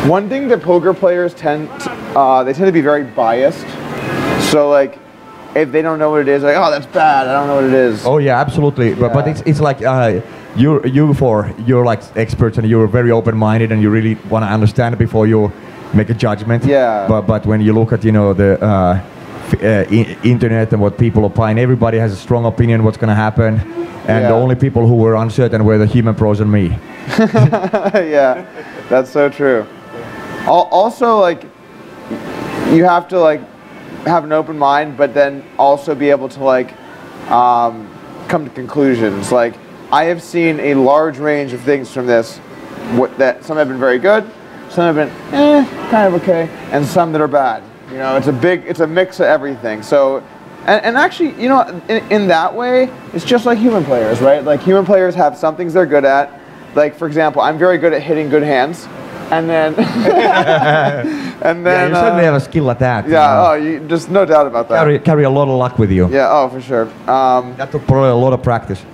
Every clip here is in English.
One thing that poker players they tend to be very biased. So like, if they don't know what it is, like, oh, that's bad. I don't know what it is. Oh yeah, absolutely. Yeah. But it's like you're like experts and you're very open-minded and you really want to understand before you make a judgment. Yeah. But when you look at the internet and what people opine, everybody has a strong opinion what's going to happen, and the only people who were uncertain were the human pros and me. Yeah, that's so true. Also, like, you have to like have an open mind, but then also be able to like come to conclusions. Like, I have seen a large range of things from this. That some have been very good, some have been kind of okay, and some that are bad. You know, it's a mix of everything. So, and actually, you know, in that way, it's just like human players, right? Like, human players have some things they're good at. Like, for example, I'm very good at hitting good hands, and then and then you certainly have a skill at that. Yeah, you just no doubt about that. Carry a lot of luck with you. Yeah, oh, for sure. That took probably a lot of practice.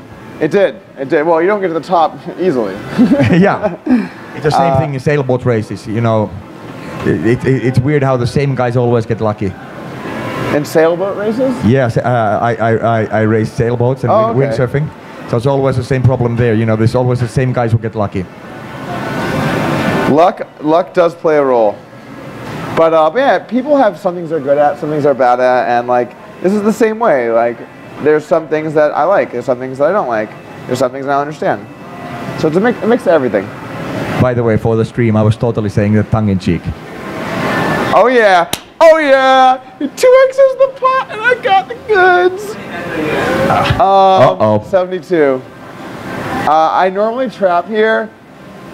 It did. Well, you don't get to the top easily. Yeah, it's the same thing in sailboat races. You know, it's weird how the same guys always get lucky. In sailboat races? Yes, I race sailboats and windsurfing, so it's always the same problem there. You know, there's always the same guys who get lucky. Luck does play a role, but yeah, people have some things they're good at, some things they're bad at, and like this is the same way. Like, there's some things that I like, there's some things that I don't like, there's some things I don't understand. So it's a mix of everything. By the way, for the stream, I was totally saying that tongue in cheek. Oh yeah, 2X's the pot, and I got the goods. 72. I normally trap here.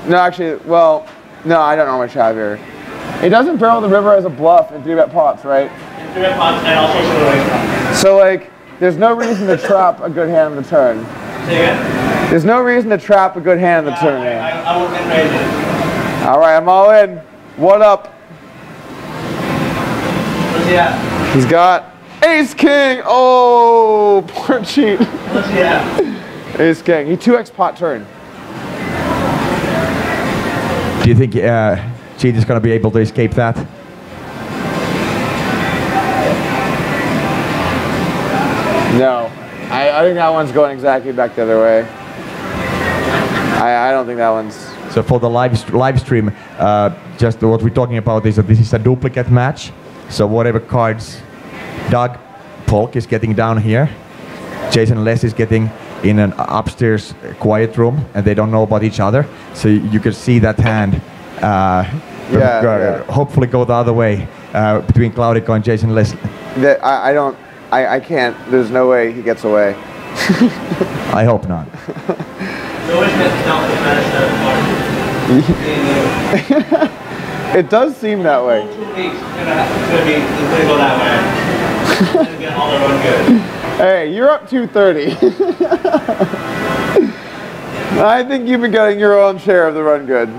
No, actually, well, no, I don't normally trap here. It doesn't barrel the river as a bluff in 3-bet pots, right? In 3-bet pots, and also some away from. So like, there's no reason to trap a good hand on the turn. Say again? There's no reason to trap a good hand on the turn. I won't get raised. All right, I'm all in. What up? What's he at? He's got Ace King. Oh, poor cheat. What's he at? Ace King. He 2X pot turn. Do you think Cheat is going to be able to escape that? No. I think that one's going exactly back the other way. I don't think that one's... So for the live stream, just what we're talking about is that this is a duplicate match. So whatever cards Doug Polk is getting down here, Jason Les is getting in an upstairs quiet room, and they don't know about each other. So you can see that hand hopefully go the other way between Claudico and Jason Les. I can't. There's no way he gets away. I hope not. It does seem that way. 2 weeks, it's gonna go that way. It's gonna get all the run good. Hey, you're up 230. I think you've been getting your own share of the run good.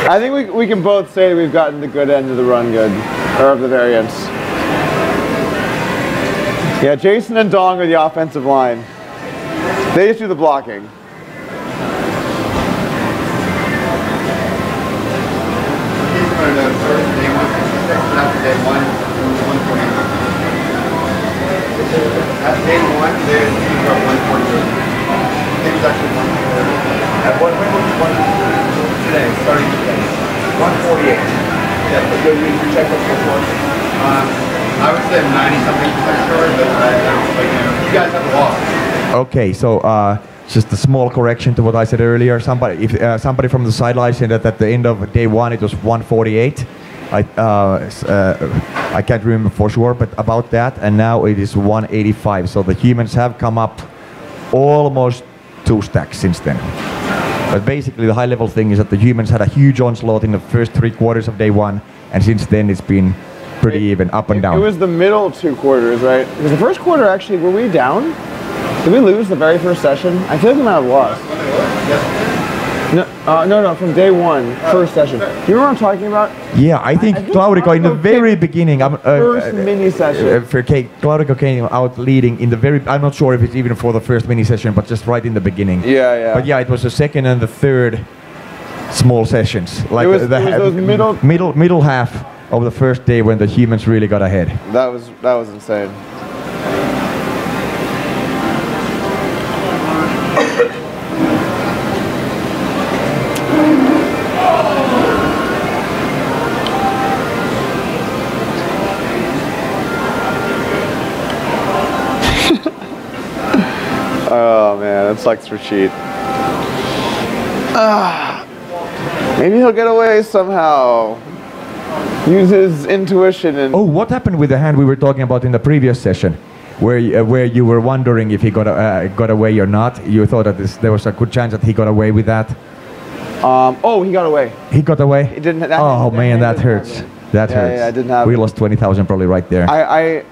I think we can both say we've gotten the good end of the run good, or of the variance. Yeah, Jason and Dong are the offensive line. They just do the blocking. At day one, they were 148. It was actually 148. At what point was it? Today, starting today. 148. Yeah, but good reason to check what's before. I would say 90-something% sure, but you guys have lost. Okay, so just a small correction to what I said earlier. Somebody from the sideline said that at the end of day one it was 148. I can't remember for sure, but about that, and now it is 185. So the humans have come up almost 2 stacks since then. But basically the high-level thing is that the humans had a huge onslaught in the first 3 quarters of day one, and since then it's been pretty even, up and down. It was the middle 2 quarters, right? Because the first quarter, actually, were we down? Did we lose the very first session? I feel like we might have lost. No, from day one, first session. Do you remember what I'm talking about? Yeah, I think Claudico in the very beginning, first mini session. Claudico came out leading in the very, I'm not sure if it's even for the first mini session, but just right in the beginning. Yeah. But yeah, it was the second and the third small sessions. Like It was those middle half of the first day when the humans really got ahead. That was insane. Oh man, that sucks for Cheat. Maybe he'll get away somehow. Use his intuition and. Oh, what happened with the hand we were talking about in the previous session, where you were wondering if he got away or not? You thought that there was a good chance that he got away with that. Oh, he got away. He got away. It didn't. Oh man, that hurts. That hurts. Yeah, it didn't happen. We lost 20,000 probably right there.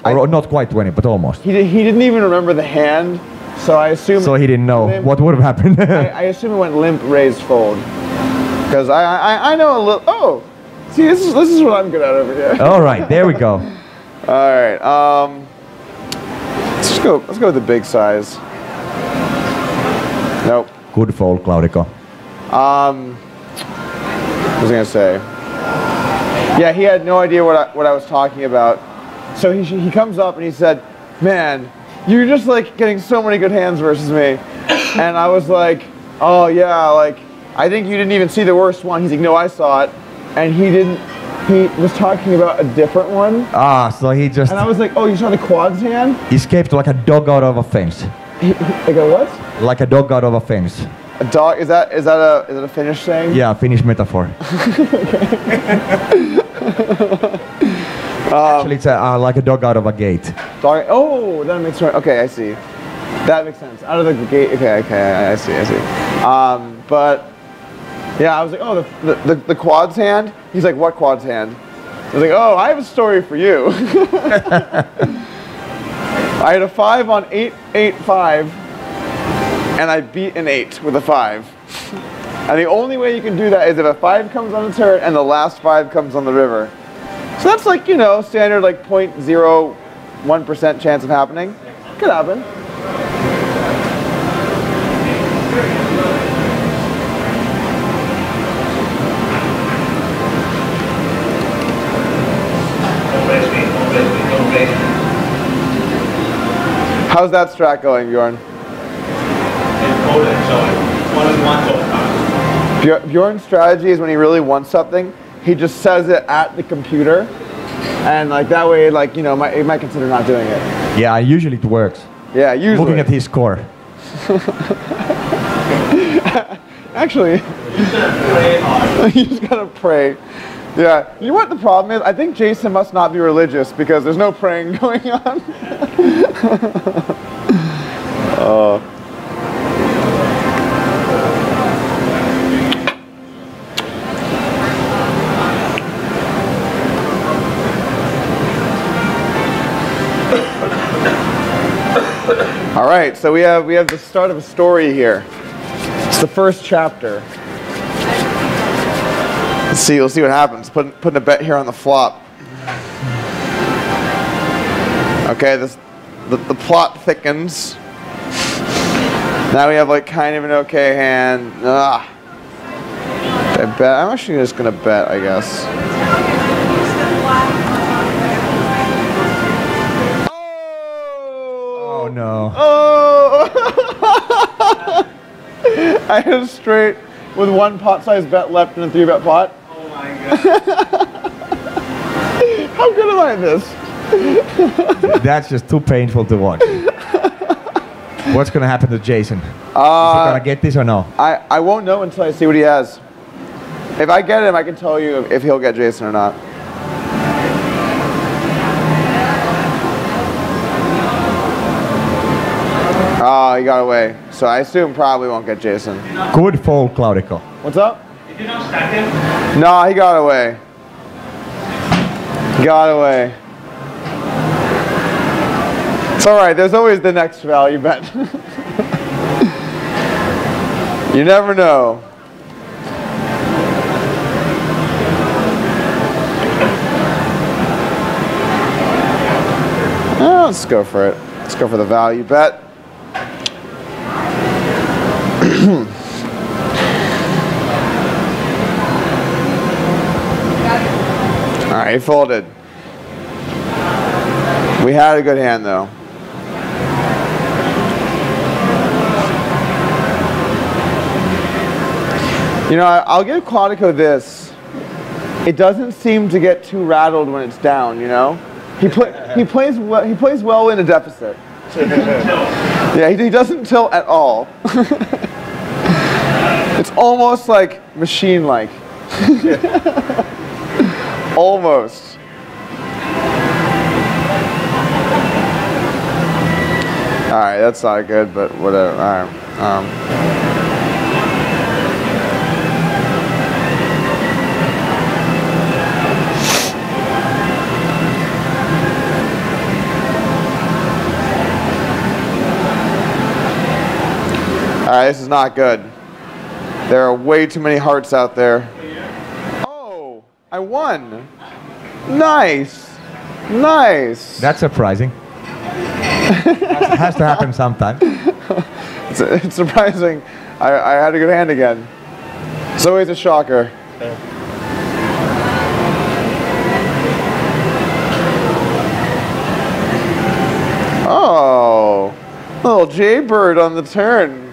Or not quite 20, but almost. He didn't even remember the hand, so I assume. So he didn't know limp, what would have happened. I assume it went limp, raised, fold. Because I know a little. Oh, see, this is what I'm good at over here. All right, there we go. All right. Let's go with the big size. Nope. Good fold, Claudico. What was I gonna say? Yeah, he had no idea what I was talking about. So he comes up and he said, "Man, you're just like getting so many good hands versus me," and I was like, "Oh yeah, like I think you didn't even see the worst one." He's like, "No, I saw it," and he didn't. He was talking about a different one. Ah, so he just. And I was like, "Oh, you saw the quads hand?" Escaped like a dog out of a fence. Like a what? Like a dog out of a fence. A dog? Is that a Finnish saying? Yeah, Finnish metaphor. Actually, it's like a dog out of a gate. Dog. Oh, that makes sense. Okay, I see. That makes sense. Out of the gate. Okay, I see. But yeah, I was like, oh, the quads hand. He's like, what quads hand? I was like, oh, I have a story for you. I had a 5 on 8-8-5, and I beat an 8 with a 5. And the only way you can do that is if a 5 comes on the turn and the last 5 comes on the river. So that's like, standard like 0.01% chance of happening. Could happen. How's that strat going, Bjorn? Bjorn's strategy is when he really wants something, he just says it at the computer, and like that way, like he might consider not doing it. Yeah, usually it works. Yeah, usually. Looking at his score. Actually, you just gotta pray. Yeah, you know what the problem is? I think Jason must not be religious because there's no praying going on. All right, so we have the start of a story here. It's the first chapter. We'll see what happens. Putting a bet here on the flop. Okay, the plot thickens. Now we have like kind of an okay hand. I bet. I'm actually just gonna bet, I guess. Oh no. Oh! I had a straight with one pot-sized bet left in a 3-bet pot. Oh my god. How good am I at this? That's just too painful to watch. What's gonna happen to Jason? Is he gonna get this or no? I won't know until I see what he has. If I get him, I can tell you if he'll get Jason or not. Oh, he got away. So I assume probably won't get Jason. Good fold, Claudico. What's up? Did you not stack him? No, he got away. Got away. It's alright, there's always the next value bet. You never know. Let's go for it. Let's go for the value bet. right, he folded. We had a good hand though. You know, I'll give Claudico this. It doesn't seem to get too rattled when it's down. You know, he plays well. He plays well in a deficit. Yeah, he doesn't tilt at all. It's almost like machine-like. Almost. All right, that's not good, but whatever. All right. All right, this is not good. There are way too many hearts out there. Oh, I won. Nice. Nice. That's surprising. Has to happen sometime. It's surprising. I had a good hand again. It's always a shocker. Oh, little jaybird on the turn.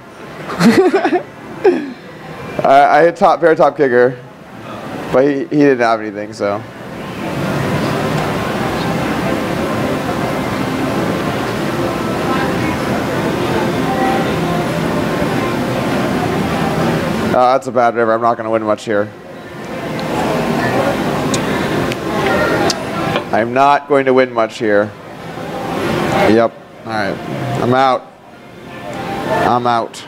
I hit pair top kicker, but he didn't have anything, so. That's a bad river. I'm not going to win much here. I'm not going to win much here. Yep. All right. I'm out. I'm out.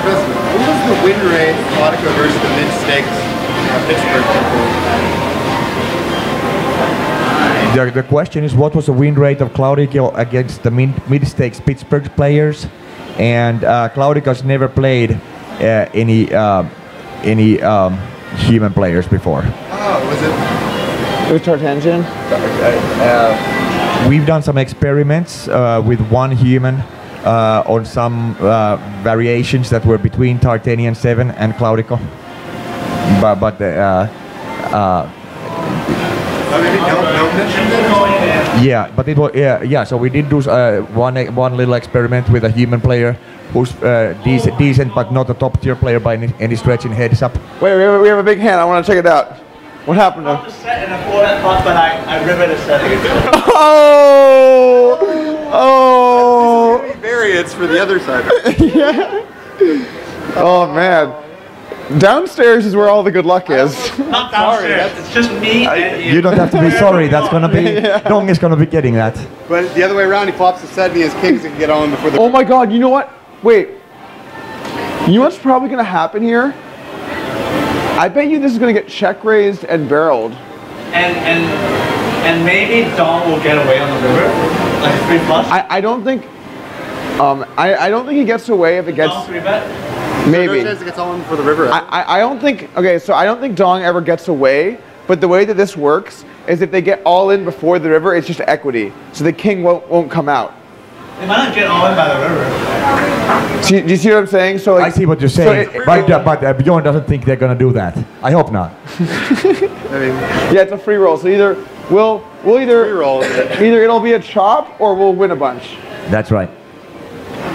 What was the win rate of Claudico versus the mid-stakes Pittsburgh people? The question is, what was the win rate of Claudico against the mid-stakes Pittsburgh players? And Claudico's never played any human players before. Oh, was it? It was Tartangent? We've done some experiments with one human on some variations that were between Tartanian 7 and Claudico. But yeah, but it was yeah. So we did do one little experiment with a human player who's decent, but not a top tier player by any stretch in heads up. Wait, we have a big hand. I want to check it out. What happened to? The set and I pulled that pot, but I riveted the setting. Oh! Oh! Variants for the other side. Yeah. Oh man. Downstairs is where all the good luck is. Not downstairs. It's just me and you. You don't have to be sorry. That's gonna be Dong is gonna be getting that. But the other way around, he flops the set and he has kings and can get on before the. Oh my God! You know what? Wait. You know what's probably gonna happen here? I bet you this is gonna get check raised and barreled. And maybe Dong will get away on the river, like 3 plus. I don't think. I don't think he gets away if it gets. Dong 3-bet. Maybe. No chance it gets on for the river. I don't think. Okay, so I don't think Dong ever gets away. But the way that this works is if they get all in before the river, it's just equity. So the king won't come out. They might not get all in by the river. Do you see what I'm saying? So like, I see what you're saying, but Bjorn doesn't think they're gonna do that. I hope not. Yeah, it's a free roll. So either we'll either Free roll. either it'll be a chop or we'll win a bunch. That's right.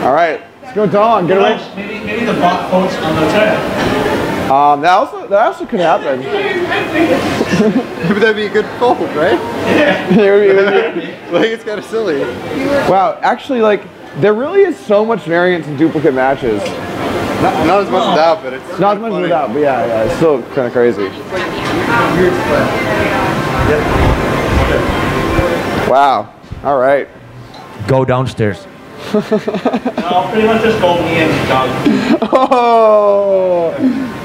All right, let's go, Dong. Get away. Maybe the bot votes on the turn. That also could happen. But that'd be a good fold, right? Like it's kind of silly. Wow, actually, like there really is so much variance in duplicate matches. Not as much without, but it's Not as much without, but yeah, it's still kind of crazy. weird split. Wow. All right. Go downstairs. Well, pretty much just go me and Dong. Oh.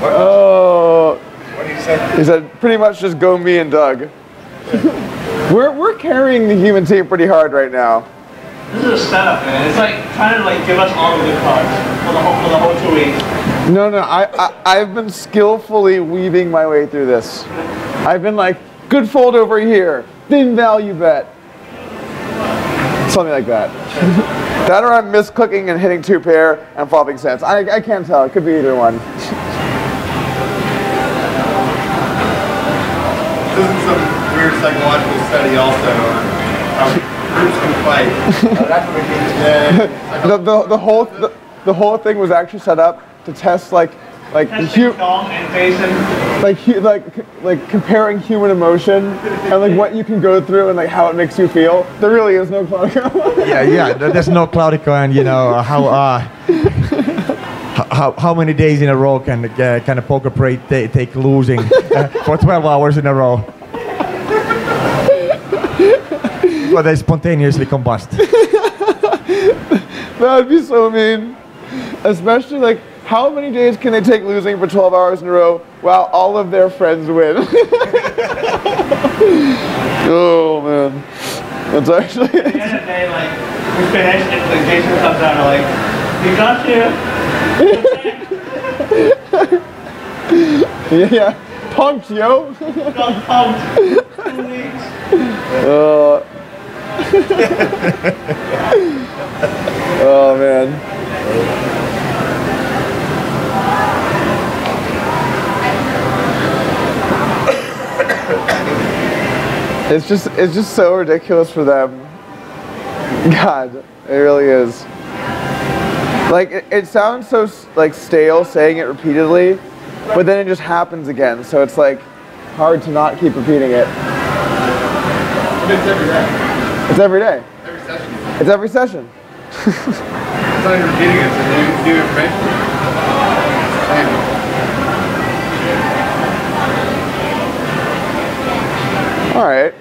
Oh. What do you say? He said, pretty much just go me and Doug. We're carrying the human team pretty hard right now. This is a setup, man. It's like trying to give us all the good cards for the whole 2 weeks. No, I've been skillfully weaving my way through this. I've been like, good fold over here, thin value bet. Something like that. That or I'm misclicking and hitting 2 pair and flopping sets. I can't tell. It could be either one. this is some weird psychological study also on how groups can fight. That's what it means. The whole thing was actually set up to test like Testing Dom and Jason. like comparing human emotion and like what you can go through and like how it makes you feel. There really is no Claudico. Yeah. There's no Claudico, and you know how many days in a row can a poker play take losing for 12 hours in a row? Well, they spontaneously combust. That would be so mean. Especially like, how many days can they take losing for 12 hours in a row while all of their friends win? Oh man, that's actually. At the end of the day, like we finish, and like Jason comes out and like, we got you. Yeah, punked, yo. Got pumped. 2 weeks. Oh man. It's just so ridiculous for them. God, it really is. Like it sounds so like stale saying it repeatedly, but then it just happens again. So it's like hard to not keep repeating it. It's every day. It's every day. Every session. It's every session. It's not even repeating it, it's new information. All right,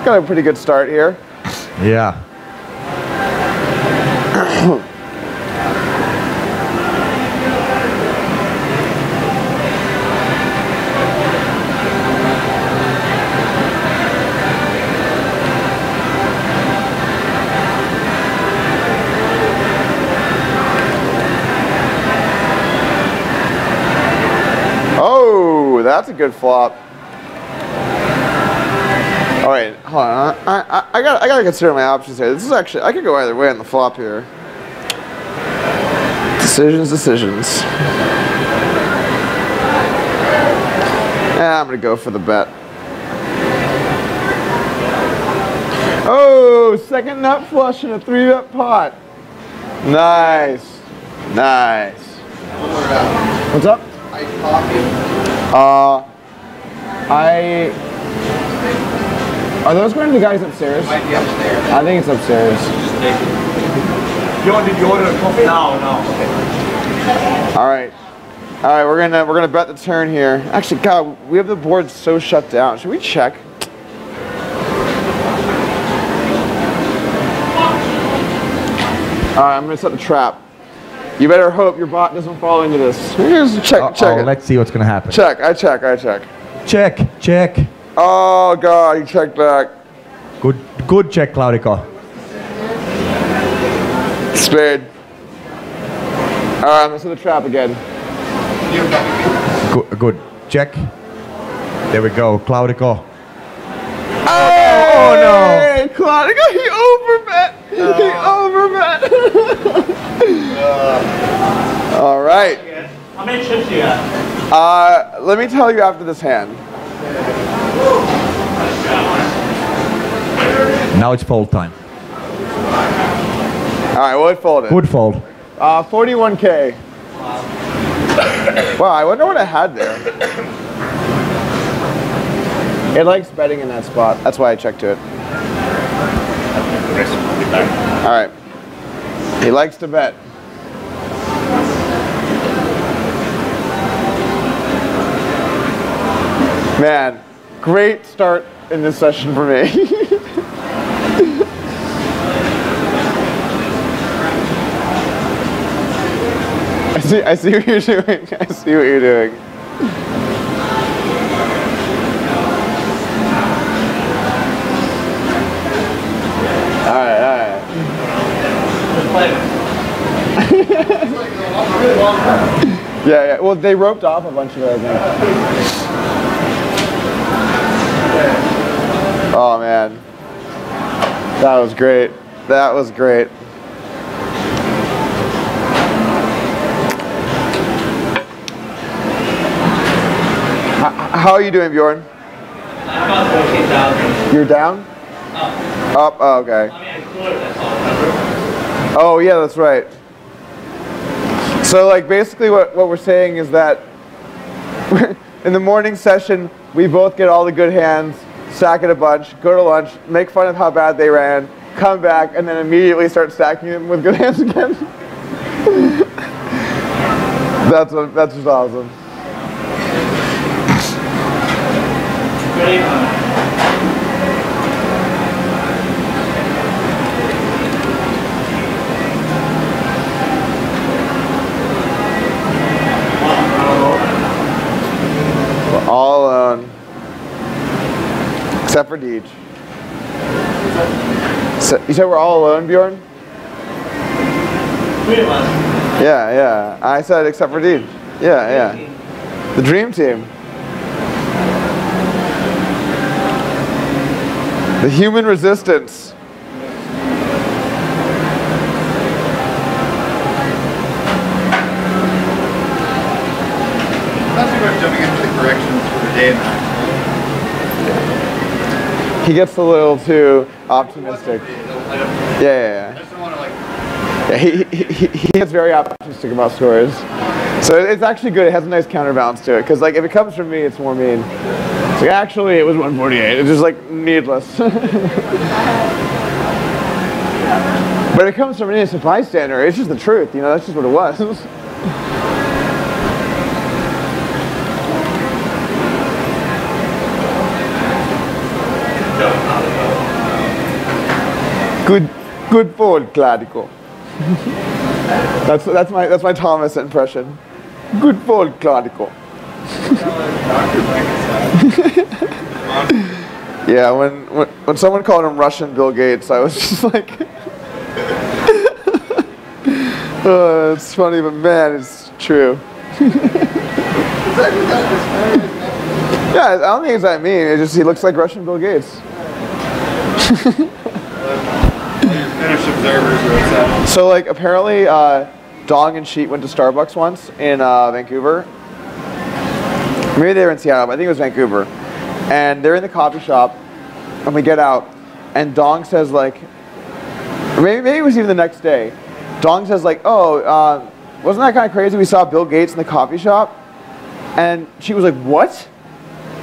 got a pretty good start here. Yeah. Oh, that's a good flop. All right, hold on. I gotta consider my options here. This is actually, I could go either way on the flop here. Decisions. I'm gonna go for the bet. Oh, second nut flush in a 3-bet pot. Nice. What's up? Ice coffee. Are those going to the guys upstairs? Might be upstairs. I think it's upstairs. Did you order a coffee? No. Okay. All right, we're gonna bet the turn here. Actually, God, we have the board so shut down. Should we check? All right, I'm gonna set the trap. You better hope your bot doesn't fall into this. Just check it. Let's see what's gonna happen. I check. Check. Oh God, you checked back. Good check, Claudico. Spade. All right, I'm gonna set the trap again. Good. Check. There we go, Claudico. Oh no! Claudico, he overbet. He overbet. All right. How many chips you got? Let me tell you after this hand. Now it's fold time. All right, well, it folded. Good fold. 41K. Wow, I wonder what I had there. It likes betting in that spot. That's why I checked to it. All right. He likes to bet. Man, great start in this session for me. I see what you're doing. I see what you're doing. All right. Yeah. Well, they roped off a bunch of it, I think. Oh man, that was great. How are you doing, Bjorn? down. You're down? Up. Up? Oh, okay. I mean, I cooler, that's all, remember? Oh, yeah, that's right. So, like, basically what we're saying is that in the morning session, we both get all the good hands, stack it a bunch, go to lunch, make fun of how bad they ran, come back, and then immediately start stacking them with good hands again. That's just awesome. Good evening. We're all alone. Except for Deej. So, you said we're all alone, Bjorn? Three of us. Yeah. I said except for Deej. Yeah. The dream team. The human resistance. Not too much jumping into the corrections for the day and night. He gets a little too optimistic. Yeah. I just don't want to like. Yeah, he gets very optimistic about scores. So it's actually good. It has a nice counterbalance to it. Because like if it comes from me, it's more mean. It's like actually it was 148. It's just like needless. But if it comes from an innocent bystander, it's just the truth. You know, that's just what it was. Good forward, Cladico. That's my Thomas impression. Good forward, Cladico. Yeah, when someone called him Russian Bill Gates, I was just like, oh, it's funny, but man, it's true. Yeah, I don't think it's that mean. It's just he looks like Russian Bill Gates. Finnish observers were upset. So like apparently Dong and Sheet went to Starbucks once in Vancouver. Maybe they were in Seattle, but I think it was Vancouver. And they're in the coffee shop and we get out and Dong says like, maybe it was even the next day. Dong says like, oh, wasn't that kind of crazy? We saw Bill Gates in the coffee shop. And she was like, what?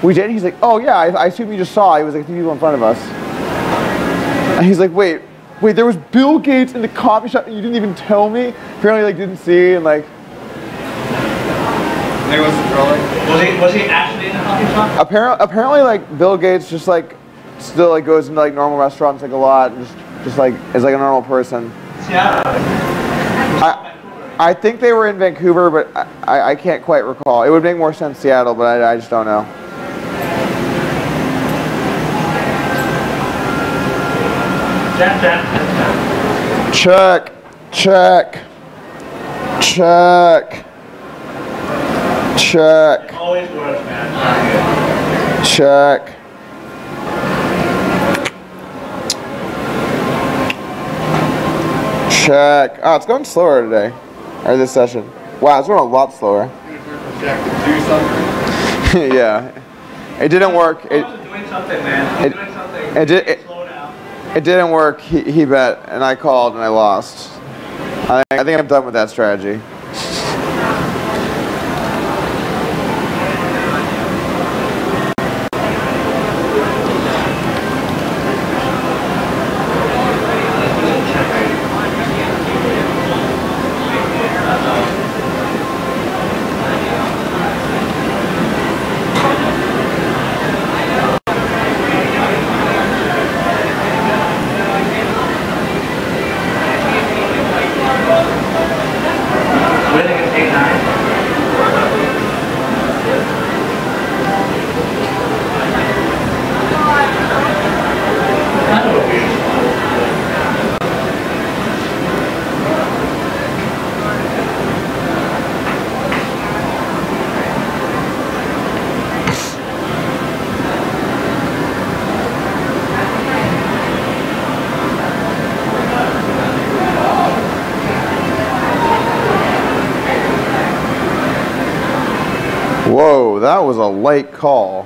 We did? He's like, oh yeah, I assume you just saw. He was like 3 people in front of us. And he's like, wait, there was Bill Gates in the coffee shop and you didn't even tell me? Apparently like didn't see and like. They wasn't trolling. Was he actually in the coffee shop? Apparently like Bill Gates just like still like goes into like normal restaurants like a lot and just like is like a normal person. Yeah. I think they were in Vancouver, but I can't quite recall. It would make more sense Seattle, but I just don't know. Check. Always works, man. Check. Oh, it's going slower today. Or this session. Wow, it's going a lot slower. Yeah. It didn't work. Doing something, man. Doing something. Slow down. It didn't work. He bet, and I called, and I lost. I think I'm done with that strategy. Whoa, that was a light call.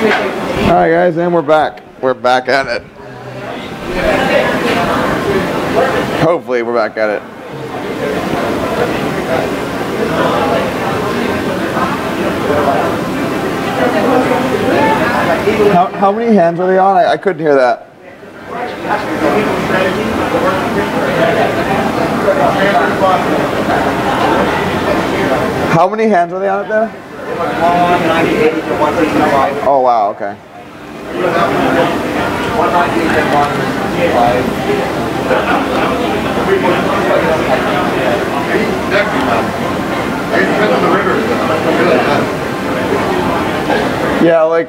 All right, guys, and we're back. We're back at it. Hopefully, we're back at it. How many hands are they on? I couldn't hear that. How many hands are they on it there? 198 to 165. Oh wow, okay. 198 to 165. Yeah, like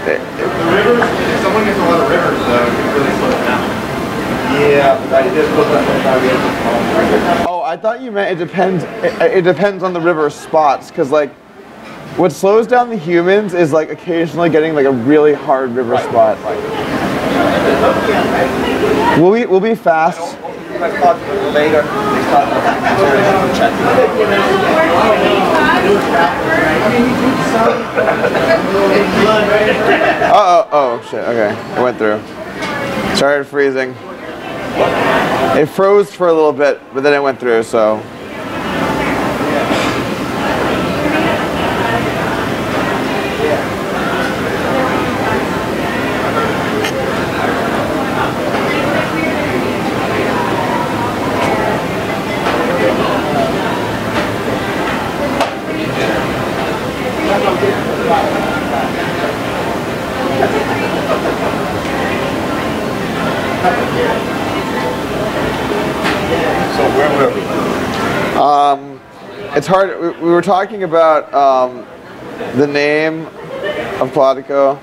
the rivers, if someone gets a lot of rivers, it really slows down. Yeah, but it just goes up and down. oh, I thought you meant it depends. It depends on the river spots, because like what slows down the humans is like occasionally getting like a really hard river spot. We'll be fast. Later, Oh shit, okay. It went through. Started freezing. It froze for a little bit, but then it went through, so. So where were we? It's hard. We were talking about the name of Claudico.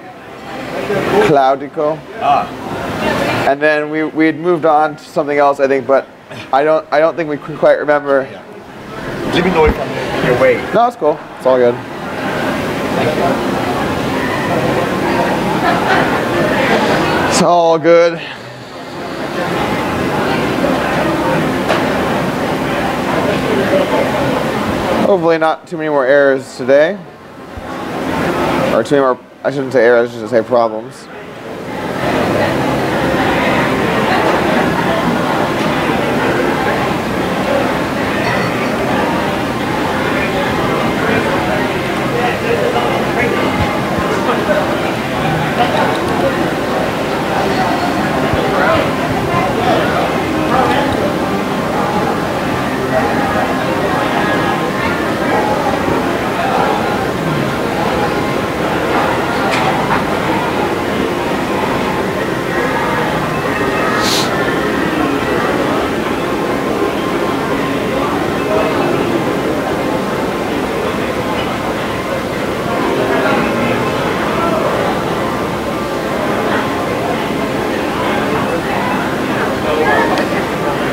And then we had moved on to something else, I think, but I don't think we could quite remember. Let me know if I'm your way. No, it's cool. It's all good. It's all good. Hopefully not too many more errors today. Or too many more, I shouldn't say errors, I should say problems.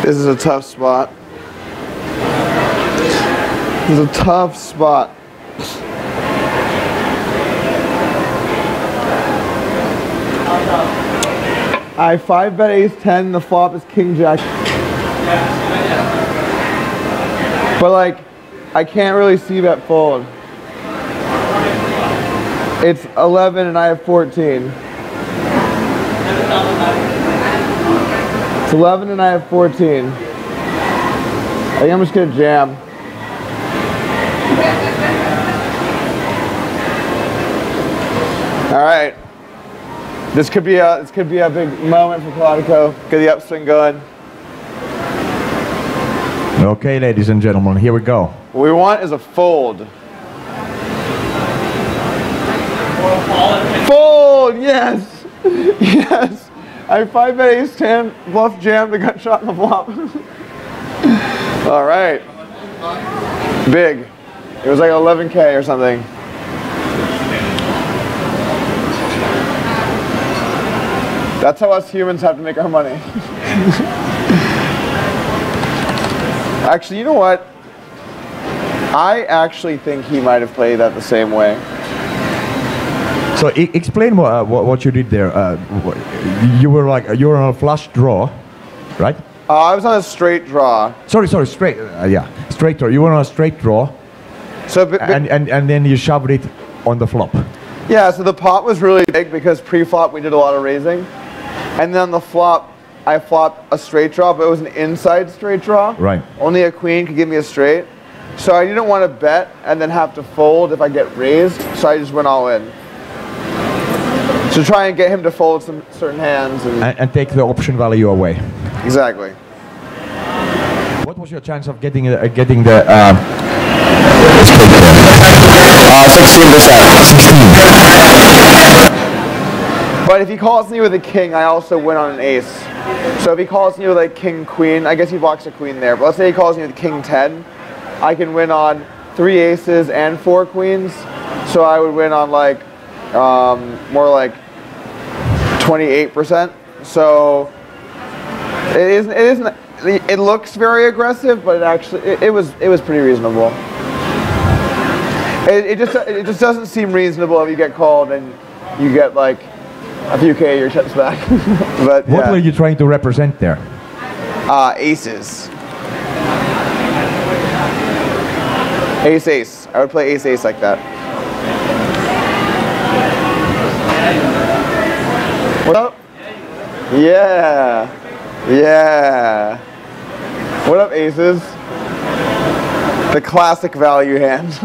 This is a tough spot. This is a tough spot. I 5-bet ace-10, the flop is king-jack. But like, I can't really c-bet fold. It's 11 and I have 14. It's 11 and I have 14. I think I'm just gonna jam. All right. This could be a big moment for Claudico. Get the upswing going. Okay, ladies and gentlemen, here we go. What we want is a fold. Fold, yes, yes. I 5-bet ace-10, bluff jammed, and got shot in the flop. All right. Big. It was like 11K or something. That's how us humans have to make our money. Actually, you know what? I actually think he might have played that the same way. So explain what you did there. You were on a flush draw, right? I was on a straight draw. Sorry, straight. Yeah, straight draw. You were on a straight draw, So, and then you shoved it on the flop. Yeah, so the pot was really big because pre-flop we did a lot of raising. And then on the flop, I flopped a straight draw, but it was an inside straight draw. Right. Only a queen could give me a straight. So I didn't want to bet and then have to fold if I get raised, so I just went all in. To try and get him to fold some certain hands. And take the option value away. Exactly. What was your chance of getting the 16%. But if he calls me with a king, I also win on an ace. So if he calls me with like king queen, I guess he blocks a queen there. But let's say he calls me with king 10, I can win on 3 aces and 4 queens. So I would win on like more like 28%. So it looks very aggressive, but it was pretty reasonable. It just doesn't seem reasonable if you get called and you get like a few K of your chips back. But What were you trying to represent there? Aces. Ace ace. I would play ace ace like that. What up? Yeah. Yeah. What up, aces? The classic value hand.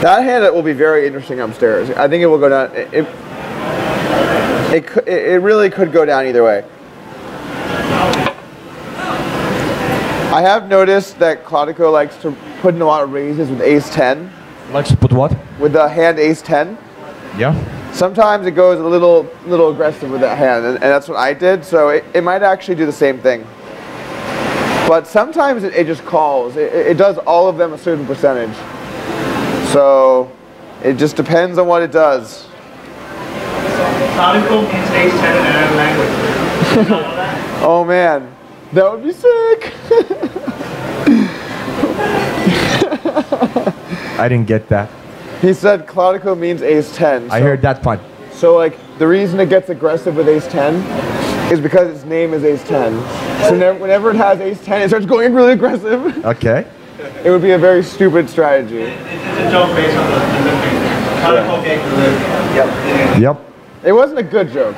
That hand will be very interesting upstairs. I think it will go down. It really could go down either way. I have noticed that Claudico likes to put in a lot of raises with ace 10. Likes to put what? With the hand ace 10. Yeah. Sometimes it goes a little aggressive with that hand, and that's what I did. So it might actually do the same thing. But sometimes it just calls. It does all of them a certain percentage. So it just depends on what it does. Claudico means ace 10 in another language. Did you not know that? Oh man, that would be sick. I didn't get that. He said Claudico means ace 10. I heard that part. So like the reason it gets aggressive with ace 10 is because its name is ace 10. So whenever it has ace 10, it starts going really aggressive. Okay. It would be a very stupid strategy. It's a joke based on the living. Claudico gave the living. Yep. It wasn't a good joke.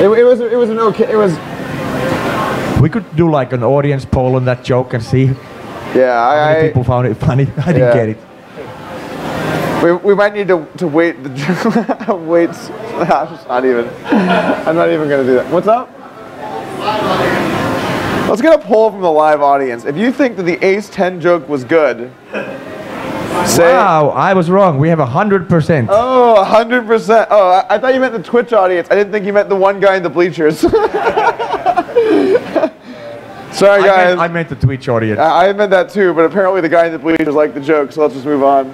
It was an okay. It was. We could do like an audience poll on that joke and see Yeah, how many people found it funny. I didn't get it. We might need to wait. Wait. I'm not even gonna do that. What's up? Let's get a poll from the live audience. If you think that the ace 10 joke was good, say. Wow, I was wrong. We have 100%. Oh, 100%. Oh, I thought you meant the Twitch audience. I didn't think you meant the one guy in the bleachers. Sorry, guys. I meant the Twitch audience. I meant that too, but apparently the guy in the bleachers liked the joke, so let's just move on.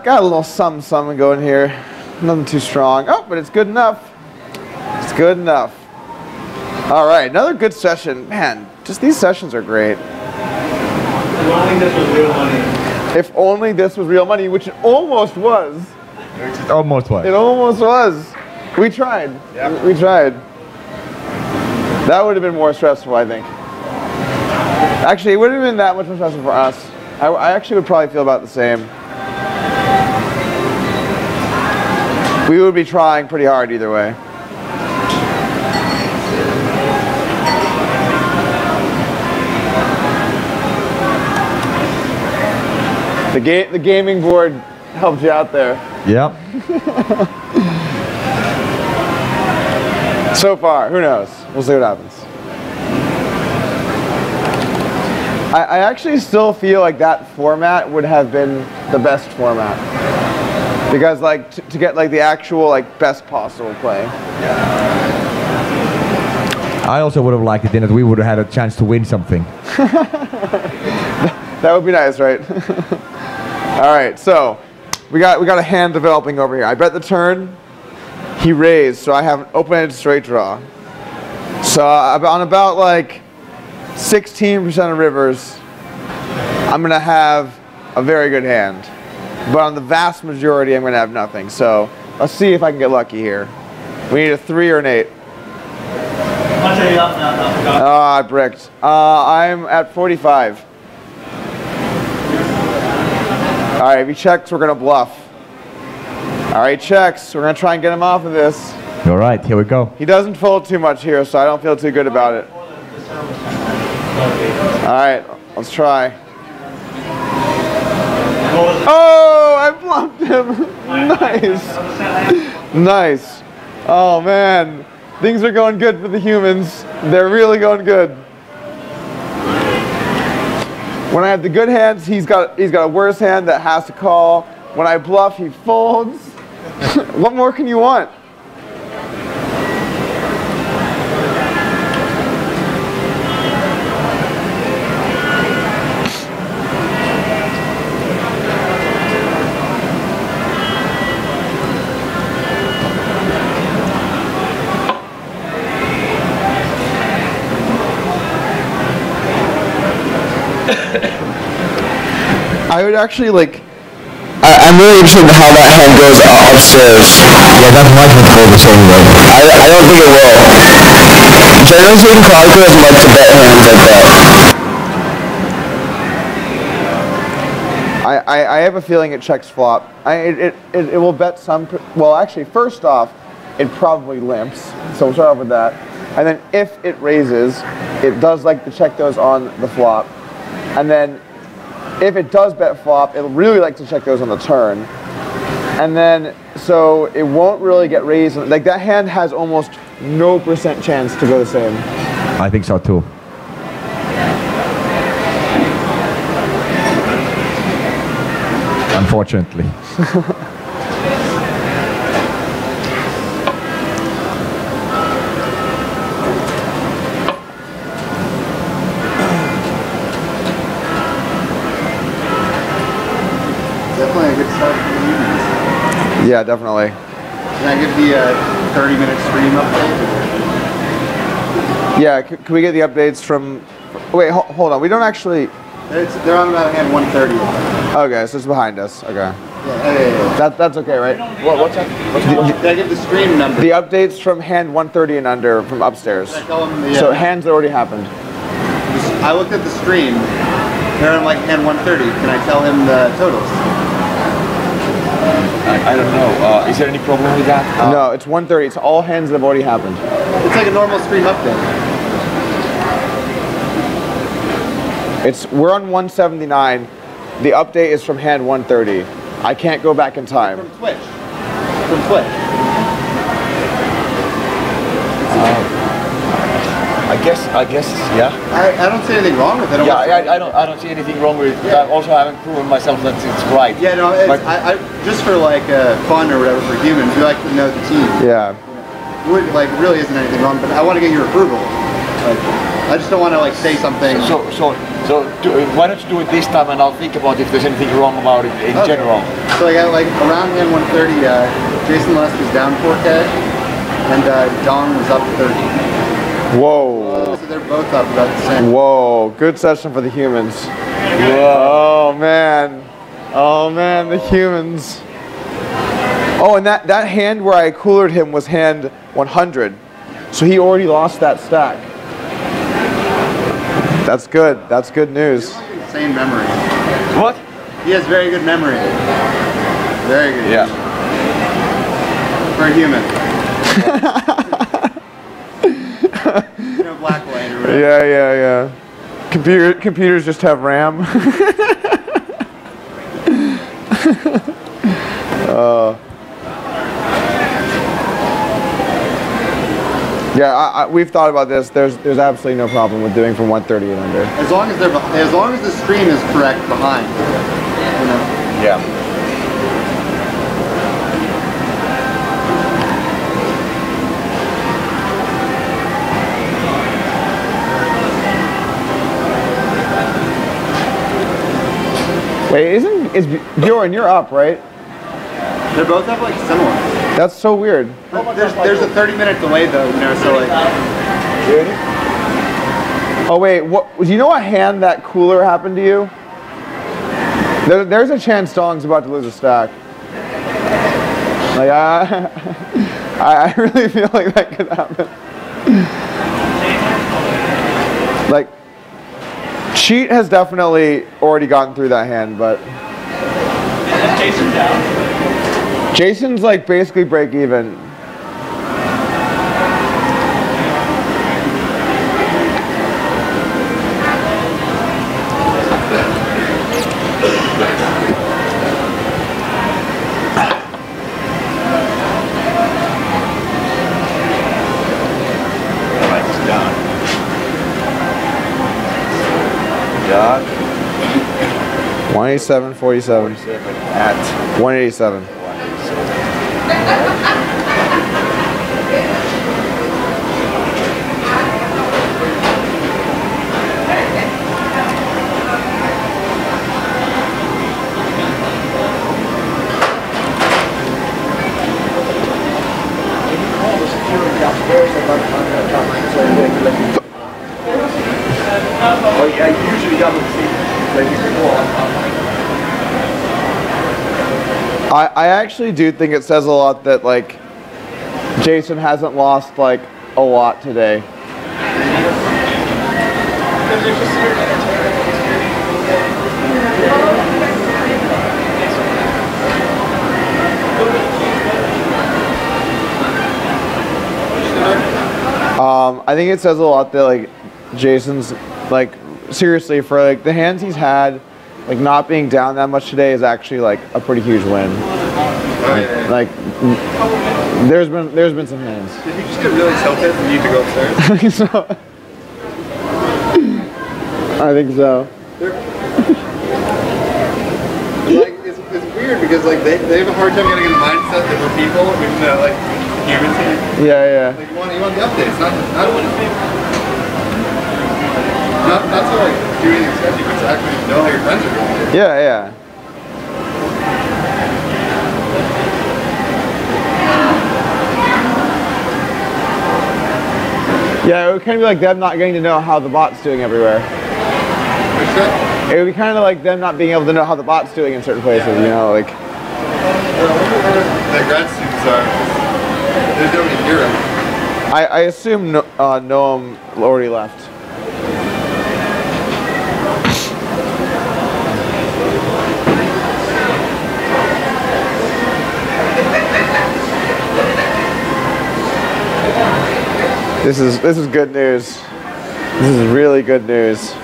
Got a little something going here. Nothing too strong. Oh, but it's good enough. It's good enough. All right, another good session. Man, just these sessions are great. If only this was real money. If only this was real money, which it almost was. It almost was. It almost was. We tried. Yep. We tried. That would have been more stressful, I think. Actually, it wouldn't have been that much more stressful for us. I actually would probably feel about the same. We would be trying pretty hard either way. The gaming board helped you out there. Yep. So far, who knows? We'll see what happens. I actually still feel like that format would have been the best format. Because like to get like the actual like best possible play. I also would have liked it in that we would have had a chance to win something. That would be nice, right? All right, so we got a hand developing over here. I bet the turn. He raised, so I have an open-ended straight draw. So on about like 16% of rivers, I'm gonna have a very good hand. But on the vast majority, I'm gonna have nothing. So let's see if I can get lucky here. We need a 3 or an 8. Much are you up now? Oh, I bricked. I'm at 45. All right, if he checks, we're gonna bluff. All right, checks. We're gonna try and get him off of this. All right, here we go. He doesn't fold too much here, so I don't feel too good about it. All right, let's try. Oh, I bluffed him. Nice. Nice. Oh man, things are going good for the humans. They're really going good. When I have the good hands, he's got a worse hand that has to call. When I bluff, he folds. What more can you want? I would actually like. I'm really interested in how that hand goes upstairs. Yeah, that might not hold the same way. I don't think it will. Generally speaking, Cloudco doesn't like to bet hands like that. I have a feeling it checks flop. It will bet some. Well, actually, first off, it probably limps. So we'll start off with that. And then if it raises, it does like to check those on the flop. And then if it does bet flop, it'll really like to check those on the turn. And then, so it won't really get raised. Like that hand has almost no % chance to go the same. I think so too. Unfortunately. Definitely a good start for the humans. Yeah, definitely. Can I give the 30-minute stream update? Yeah, can we get the updates from... Wait, hold on. We don't actually... They're on about hand 130. Okay, so it's behind us. Okay. Yeah. That's okay, right? What's that? Can I give the stream number? The updates from hand 130 and under from upstairs. Can I tell them So hands that already happened. I looked at the stream. They're on like hand 130. Can I tell him the totals? I don't know. Is there any problem with that? No, it's 130. It's all hands that have already happened. It's like a normal stream update. We're on 179. The update is from hand 130. I can't go back in time. From Twitch. From Twitch. I guess, yeah. I don't see anything wrong with it. Yeah, I don't see anything wrong with it. Yeah. I also haven't proven myself that it's right. Yeah, no, it's, But- I just for like fun or whatever for humans, we like to know the team. Yeah. Like really isn't anything wrong, but I want to get your approval. Like, I just don't want to like say something. Why don't you do it this time, and I'll think about if there's anything wrong about it in general. So I got like around hand 130. Jason Lusk is down 4K, and Don was up 30. Whoa. So they're both up about the same. Whoa. Good session for the humans. Oh man. Oh man, the humans. Oh, and that hand where I coolered him was hand 100. So he already lost that stack. That's good. That's good news. Insane memory. What? He has very good memory. Very good. Yeah. For a human. You know, black light or whatever. Yeah. Computers just have RAM. Yeah, we've thought about this. There's absolutely no problem with doing from 130 and under. As long as the stream is correct behind. You know. Yeah. Hey, is Bjorn, you're up, right? They're both up like similar. That's so weird. There's a 30-minute delay though, you know, so like. Oh wait, what? Do you know what hand that cooler happened to you? There's a chance Stallings about to lose a stack. Like I really feel like that could happen. Like, Cheat has definitely already gotten through that hand, but Is Jason down? Jason's like basically break even. Dog. 187, 47. At 187. Oh yeah, usually double seat. Like you can go I actually do think it says a lot that like Jason hasn't lost like a lot today. I think it says a lot that like Jason's like seriously for like the hands he's had, like not being down that much today is actually like a pretty huge win. Like there's been some hands. Did you just get really tilted and need to go upstairs? So, I think so. It's weird because like they have a hard time getting in the mindset that we're people, even though like humans here. Yeah. Like you want the updates, not to like do anything sketchy, but to actually know how your friends are doing. Yeah. Yeah, it would kind of be like them not getting to know how the bot's doing everywhere. What's that? It would be kind of like them not being able to know how the bot's doing in certain places, you know, like. The grad students are. There's nobody here. I assume Noam already left. This is good news. This is really good news.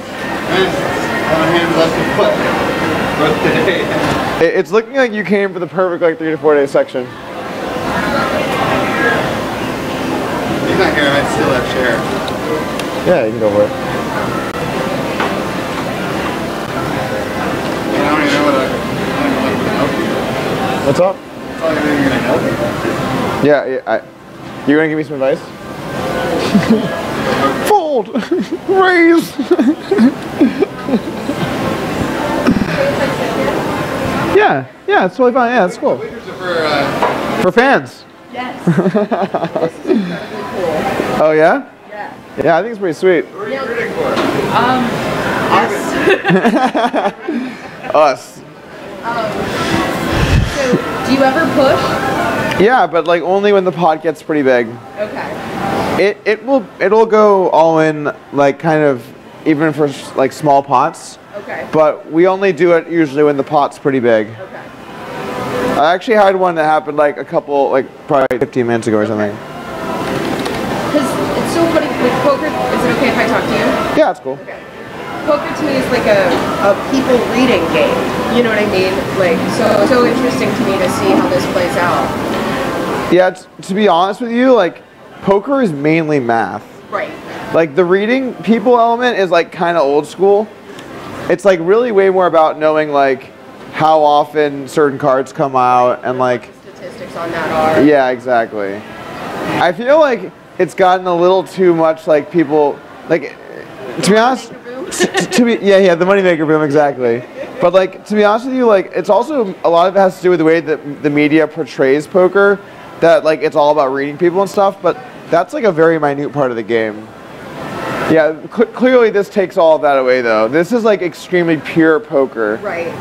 It's looking like you came for the perfect like 3 to 4 day section. He's not here. I still have share. Yeah, you can go for it. I don't even know what I can help you. What's up? It's not even gonna help you. Yeah. You gonna give me some advice? Fold, raise. Yeah, it's totally fine. Yeah, it's cool. For fans. Yes. This is incredibly cool. Oh yeah? Yeah. Yeah, I think it's pretty sweet. Who are you rooting for? Us. Us. So, do you ever push? Yeah, but like only when the pot gets pretty big. Okay. It'll go all in like kind of even for like small pots. Okay. But we only do it usually when the pot's pretty big. Okay. I actually had one that happened like a couple, like probably 15 minutes ago or something. Because it's so funny with poker. Is it okay if I talk to you? Yeah, it's cool. Okay. Poker to me is like a people reading game. You know what I mean? Like so interesting to me to see how this plays out. Yeah, to be honest with you, like poker is mainly math. Right. Like the reading people element is like kind of old school. It's like really way more about knowing like how often certain cards come out and like Statistics on that are. yeah, exactly. I feel like it's gotten a little too much like people like to be honest Boom. to be the moneymaker boom exactly. But like, to be honest with you, like, it's also, a lot of it has to do with the way that the media portrays poker, that like it's all about reading people and stuff, but that's like a very minute part of the game. Yeah, clearly this takes all of that away though. This is like extremely pure poker. Right.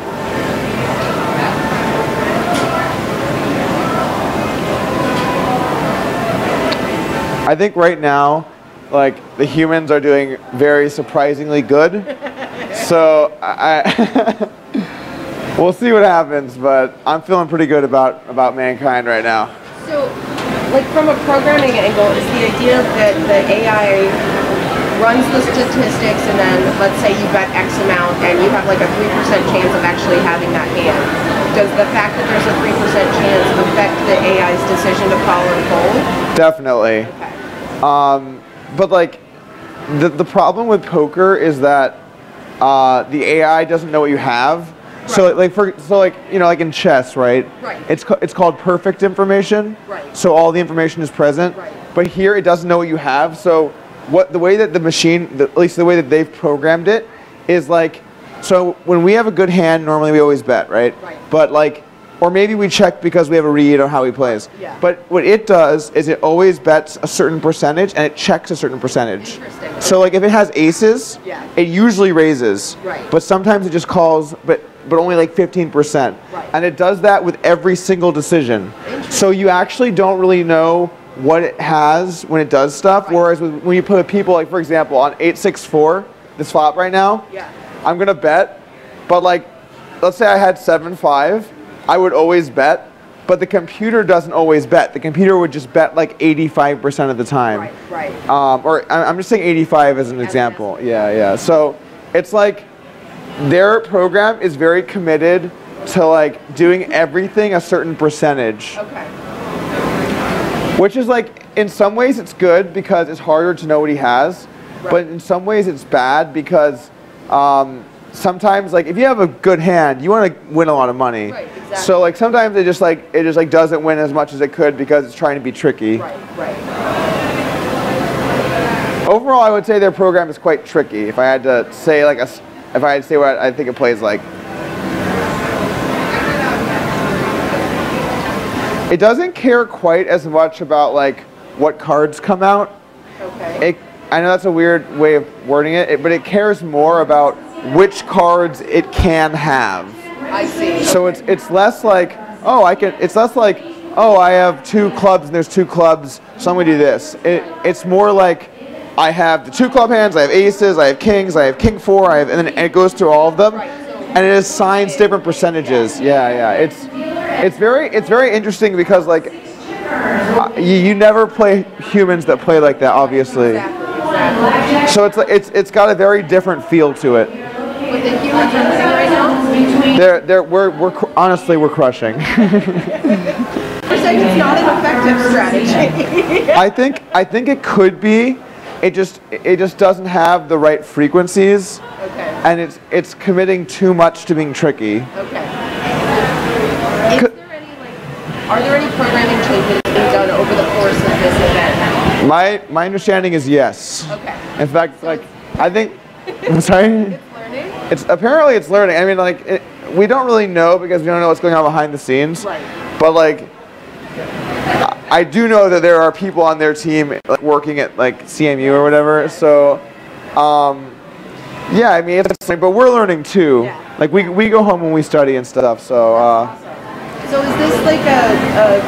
I think right now, like, the humans are doing very surprisingly good. So we'll see what happens, but I'm feeling pretty good about mankind right now. So, like from a programming angle, is the idea that the AI runs the statistics and then let's say you bet X amount and you have like a 3% chance of actually having that hand. Does the fact that there's a 3% chance affect the AI's decision to call or fold? Definitely. Okay. But like, the problem with poker is that the AI doesn't know what you have. Right. So like you know, like in chess, right? Right. It's called perfect information. Right. So all the information is present. Right. But here it doesn't know what you have. So the way that the machine, at least the way that they've programmed it, is like, so when we have a good hand, normally we always bet, right? Right. But like, or maybe we check because we have a read on how he plays. Yeah. But what it does is it always bets a certain percentage and it checks a certain percentage. Interesting. So like if it has aces, Yeah. it usually raises. Right. But sometimes it just calls, but only like 15%. Right. And it does that with every single decision. So you actually don't really know what it has when it does stuff. Right. Whereas when you put people, like for example, on 8-6-4, this flop right now, Yeah. I'm gonna bet, but like, let's say I had 7-5, I would always bet, but the computer doesn't always bet. The computer would just bet like 85% of the time. Right. Or I'm just saying 85 as an example. Yeah. So it's like their program is very committed to like doing everything a certain percentage. Okay. Which is like, in some ways it's good because it's harder to know what he has, Right. but in some ways it's bad because sometimes like if you have a good hand, you want to win a lot of money. Right, exactly. So like sometimes it just like doesn't win as much as it could because it's trying to be tricky. Right. Overall, I would say their program is quite tricky. If I had to say like if I had to say what I think it plays like. It doesn't care quite as much about like what cards come out. Okay. I know that's a weird way of wording it, but it cares more about which cards it can have. I see. So it's less like, oh, it's less like, oh, I have 2 clubs and there's 2 clubs, so I'm gonna do this. It's more like I have the 2 club hands, I have aces, I have kings, I have king 4, and then it goes through all of them, and it assigns different percentages. Yeah. It's very interesting because like you never play humans that play like that, obviously. Exactly. So it's got a very different feel to it. What the humans are doing right now? We're honestly we're crushing. You're saying it's not an effective strategy. I think it could be. It just doesn't have the right frequencies. Okay. And it's committing too much to being tricky. Okay. Are there any programming changes being done over the course of this event? My understanding is yes. Okay. In fact, like I think. I'm sorry. It's learning. It's learning. I mean, like we don't really know because we don't know what's going on behind the scenes. Right. But like, I do know that there are people on their team like working at like CMU or whatever. So, yeah, I mean, it's but we're learning too. Yeah. Like we go home when we study and stuff. So. Awesome. So is this like a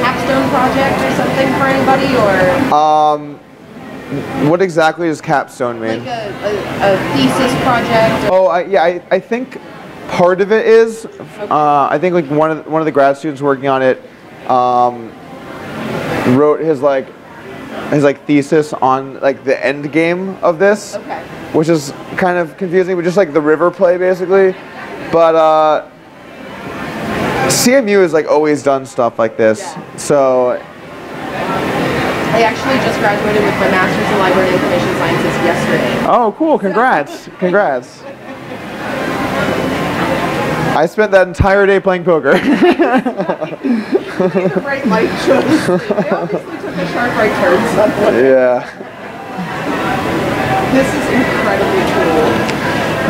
capstone project or something for anybody, or? What exactly does capstone mean? Like a thesis project? Oh, I think part of it is. I think like one of the grad students working on it wrote his thesis on like the end game of this, Okay. which is kind of confusing, but just like the river play basically. But CMU has like always done stuff like this, Yeah. so. I actually just graduated with my master's in library and information sciences yesterday. Oh, cool! Congrats! Congrats! I spent that entire day playing poker. You made a bright life choice. They obviously took a sharp right turn somewhere. Yeah. This is incredibly cool.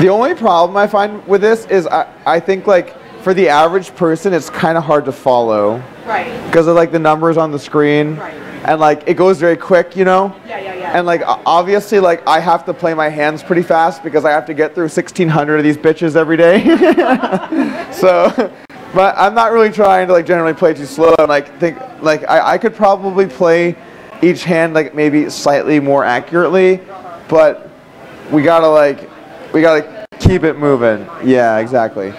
The only problem I find with this is I think like for the average person it's kind of hard to follow. Right. Because of like the numbers on the screen. Right. And like it goes very quick, you know? Yeah. And like obviously like I have to play my hands pretty fast because I have to get through 1,600 of these bitches every day. So, but I'm not really trying to like generally play too slow. And like think like I could probably play each hand like maybe slightly more accurately, but we gotta keep it moving. Yeah, exactly. You're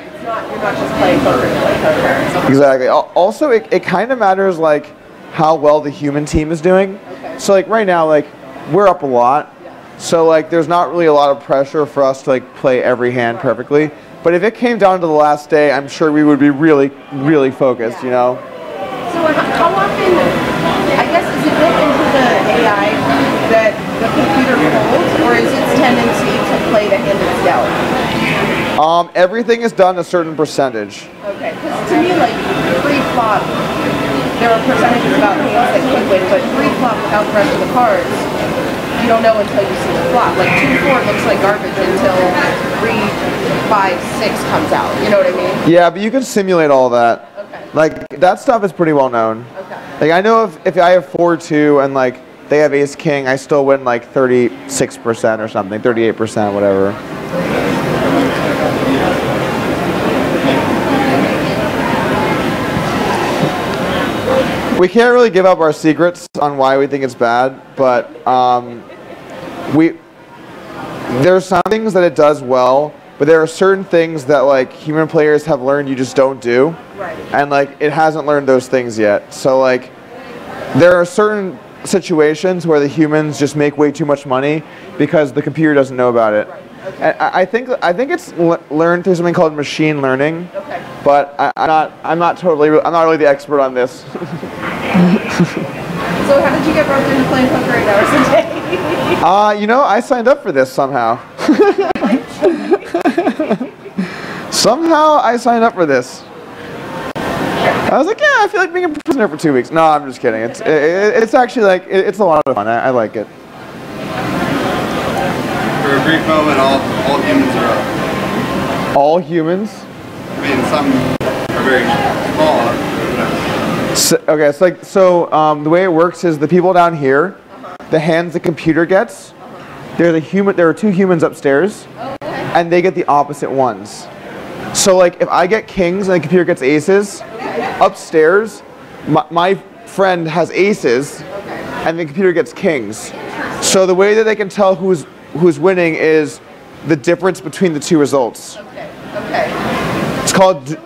not just playing poker to play poker. Exactly. Also, it kind of matters like how well the human team is doing. Okay. So like right now, like we're up a lot. So like there's not really a lot of pressure for us to like play every hand perfectly. But if it came down to the last day, I'm sure we would be really, really focused, you know? So how often, I guess, is it built into the AI that the computer folds, or is its tendency to play the hand it's dealt? Everything is done a certain percentage. Okay, because to me, like, pre-flop, there are percentages about hands that could win, but pre-flop without the rest of the cards, you don't know until you see the flop. Like 2-4 looks like garbage until 3-5-6 comes out. You know what I mean? Yeah, but you can simulate all that. Okay. Like that stuff is pretty well known. Okay. Like I know if I have 4-2 and like they have ace king, I still win like 36% or something, 38%, whatever. We can't really give up our secrets on why we think it's bad, but there's some things that it does well, but there are certain things that like human players have learned you just don't do. Right. And like it hasn't learned those things yet. So like there are certain situations where the humans just make way too much money because the computer doesn't know about it. Right. Okay. And I think it's learned through something called machine learning. Okay. But I'm not really the expert on this. So how did you get roped into playing poker 8 hours a day? You know, I signed up for this somehow. Somehow I signed up for this. I was like, yeah, I feel like being a prisoner for 2 weeks. No, I'm just kidding. It's actually like it's a lot of fun. I like it. For a brief moment, all humans are up. All humans? I mean, some are very small. Okay, so the way it works is the people down here, the hands the computer gets, there are 2 humans upstairs, and they get the opposite ones. So like if I get kings and the computer gets aces, upstairs, my friend has aces, and the computer gets kings. So the way that they can tell who's winning is the difference between the 2 results. Okay. It's called.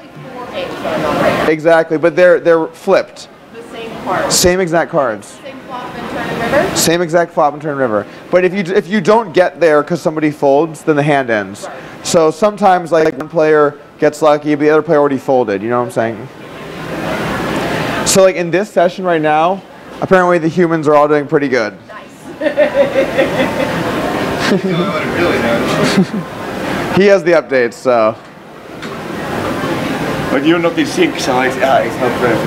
Exactly, but they're flipped. The same cards. Same exact cards. Same flop and turn and river? Same exact flop and turn river. But if you don't get there because somebody folds, then the hand ends. Right. So sometimes like one player gets lucky, but the other player already folded. You know what I'm saying? So like in this session right now, apparently the humans are all doing pretty good. Nice. He has the updates, so. But you're not in sync, so it's not perfect.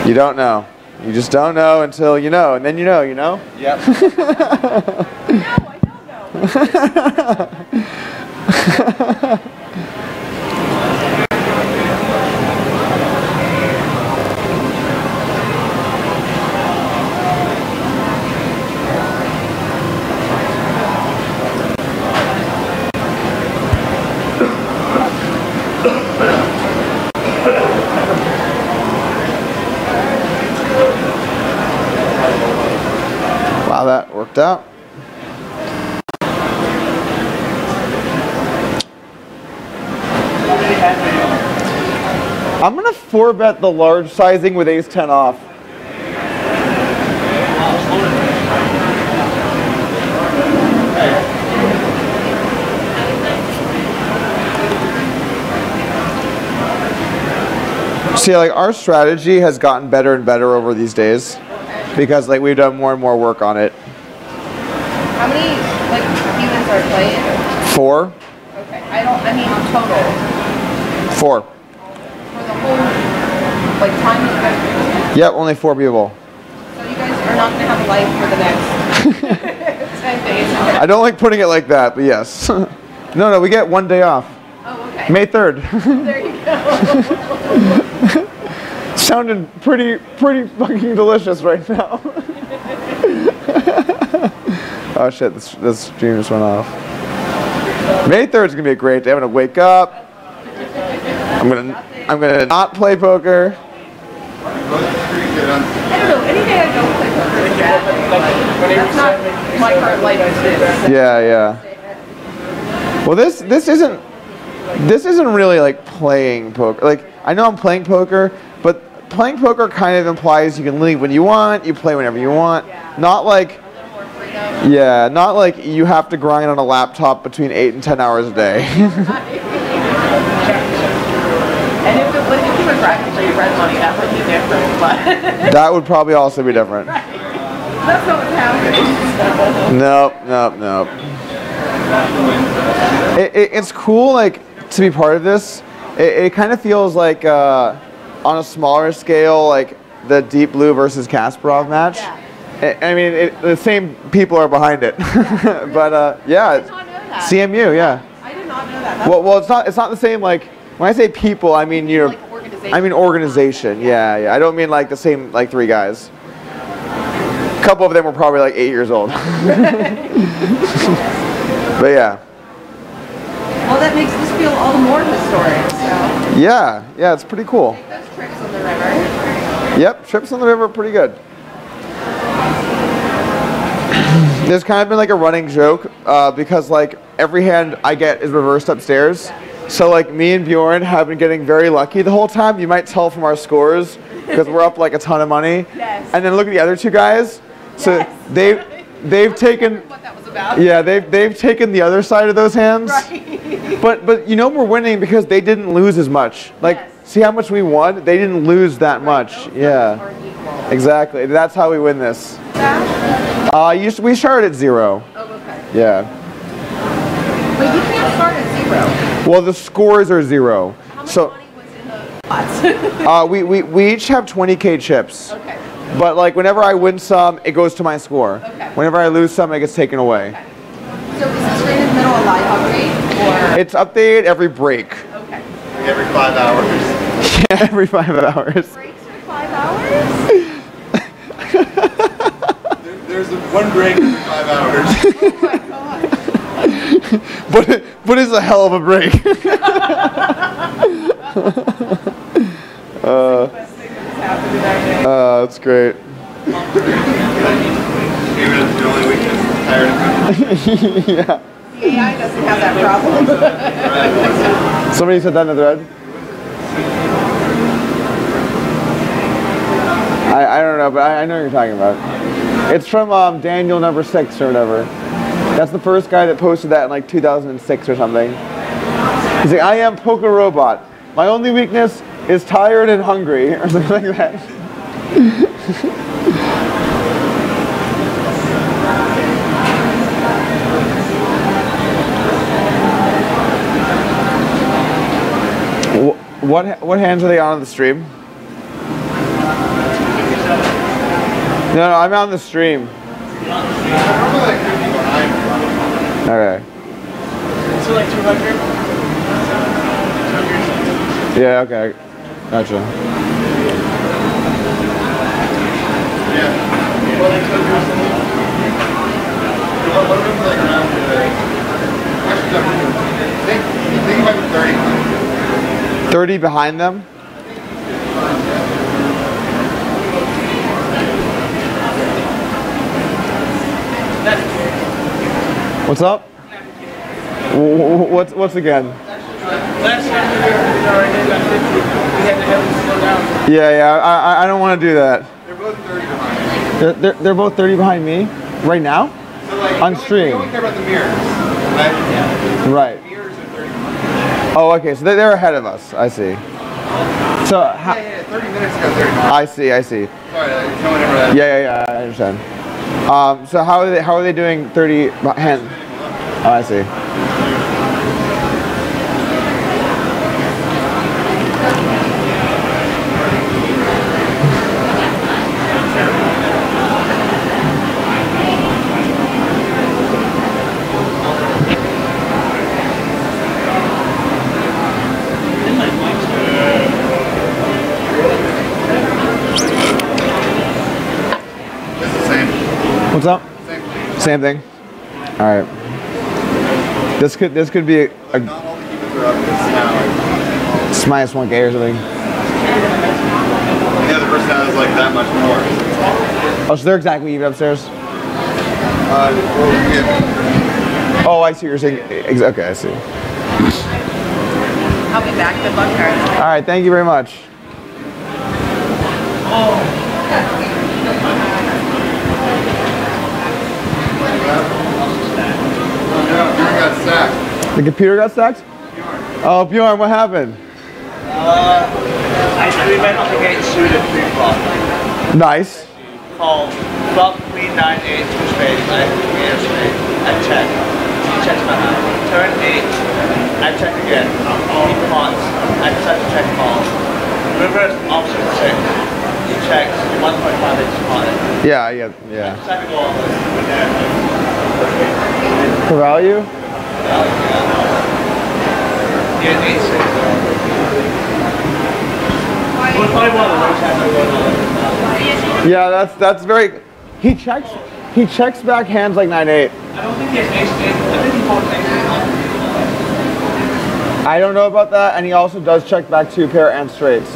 You don't know. You just don't know until you know, and then you know, Yeah. No, I don't know. Wow, that worked out. I'm gonna 4-bet the large sizing with ace-10 off. See, like our strategy has gotten better and better over these days because like we've done more and more work on it. How many like humans are playing? 4? Okay. I mean total. 4. For the whole like time you guys. Yep, only 4 people. So you guys are not gonna have a life for the next 10 days. I don't like putting it like that, but yes. No, we get 1 day off. Oh, okay. May 3rd. There you go. Sounded pretty fucking delicious right now. Oh shit, this stream just went off. May 3rd is gonna be a great day. I'm gonna wake up. I'm gonna not play poker. I don't know. Any day I don't play poker is bad. That's not my current life is. Yeah. Well, this isn't really like playing poker. Like, I know I'm playing poker, but playing poker kind of implies you can leave when you want, you play whenever you want. Not like, not like you have to grind on a laptop between 8 and 10 hours a day. And if you were grinding for your rent money, that would be different. But That would probably also be different. that's not what's happening. Nope. It's cool, like, to be part of this. It kind of feels like, on a smaller scale, like the Deep Blue versus Kasparov match. Yeah. I mean, the same people are behind it. But yeah, I did not know that. CMU, yeah. I did not know that. Well, it's not the same. Like, when I say people, I mean Like organization. I mean organization. Yeah. I don't mean like the same like 3 guys. A couple of them were probably like 8 years old. But yeah. Well, that makes this feel all the more historic. So. Yeah, it's pretty cool. Take those trips on the river. Yep, trips on the river are pretty good. There's kind of been like a running joke because like every hand I get is reversed upstairs. So like me and Bjorn have been getting very lucky the whole time. You might tell from our scores because we're up like a ton of money. Yes. And then look at the other 2 guys. So Yes. they've taken What that was about. yeah they've taken the other side of those hands. Right. But you know we're winning because they didn't lose as much. Like Yes. see how much we won? They didn't lose that much. Those Yeah. numbers are equal. Exactly. That's how we win this. That? We started at 0. Oh, okay. Yeah. But you can't start at 0. Well, the scores are 0. How much So money was in the pots? we each have 20K chips. Okay. But like whenever I win some, it goes to my score. Okay. Whenever I lose some, it gets taken away. So is the stream in the middle of live update or? It's updated every break. Okay. Every 5 hours. Yeah, every 5 hours. Breaks for 5 hours? There's one break every 5 hours. Oh my god. But it's a hell of a break. Best thing that has happened in our day. That's great. Maybe that's the only weakness. Tired of people. Yeah. The AI doesn't have that problem. Somebody said that in the thread. I don't know, but I know what you're talking about. It's from Daniel number 6 or whatever. That's the first guy that posted that in like 2006 or something. He's like, I am Poker Robot. My only weakness is tired and hungry, or something like that. What hands are they on the stream? No, I'm on the stream. Okay. So like 200? Yeah, okay. Gotcha. Or like 200 or something? What are we like around I think about 30. 30 behind them? What's up? What's again? Last year we already got 50. We had to have them slow down. Yeah, I don't want to do that. They're both 30 behind. They're both 30 behind me right now? So like, On we stream. only care about the mirrors. Right? Right. Mirrors are 30 behind. Oh, okay. So they're ahead of us. I see. So Yeah, 30 minutes ago, 30 behind. I see. Sorry, like, no one ever had. Yeah. I understand. So how are they doing 30 hand? Oh, I see. What's up? Same thing. All right. This could be a Not all the humans are up. It's now it's minus 1K or something. the other person has like that much more. Oh, so they're exactly even upstairs. Well, yeah. Oh, I see what you're saying. Okay, I see. I'll be back. Good luck, guys. All right, thank you very much. Bjorn got sacked. The computer got stacked? Oh, Bjorn, what happened? We went up against Suda 3 flop. Nice. Called flop queen 9 8 2 spades. I queen spade. I check. He checks my hand. Turn 8. I check again. He pots. I decide to check call. Reverse option 6. He checks. 1.5 inch pot. Yeah. Decide to go all in. For value? Yeah, 8 6. It was probably one of the worst hands I've done. Yeah, that's very. He checks back hands like 9-8. I don't think he has ace 8. I think he folds ace 8. I don't know about that, and he also does check back 2 pair and straights.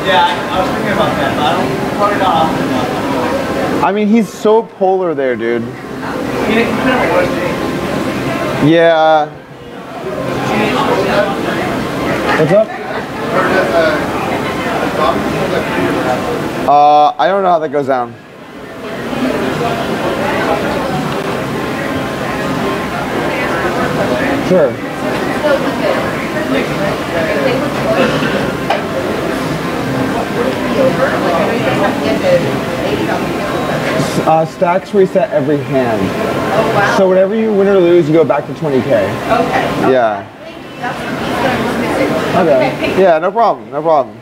Yeah, I was thinking about that, but I don't probably not often enough. I mean, he's so polar there, dude. He could have a worse day. Yeah. What's up? I don't know how that goes down. Sure. Stacks reset every hand. Oh, wow. So whatever you win or lose, you go back to 20K. Okay. Yeah. That's the piece that I was missing. Okay. Yeah, no problem. No problem.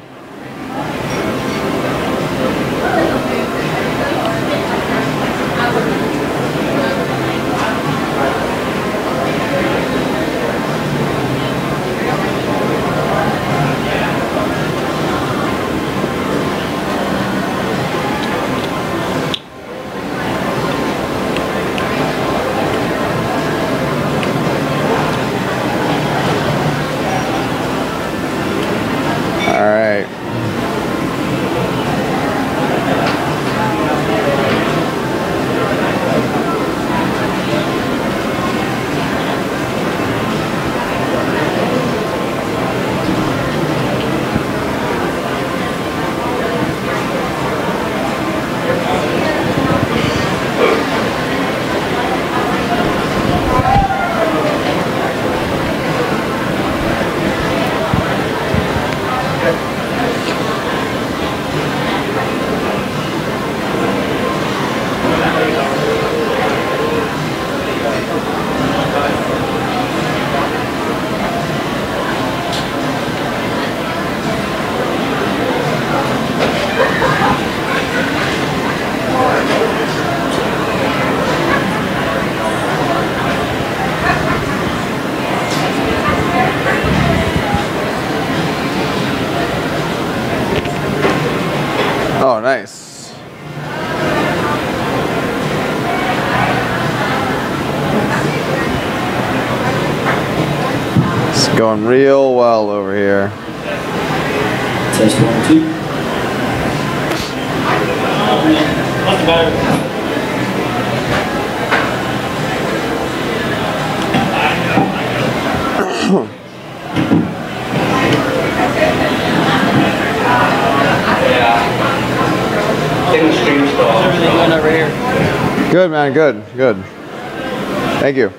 All right. Oh, nice. It's going real well over here. Test 1, 2. What's the matter? In the stream stall. How's everything going over here? Good, man. Good. Good. Thank you.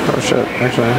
Oh shit, actually.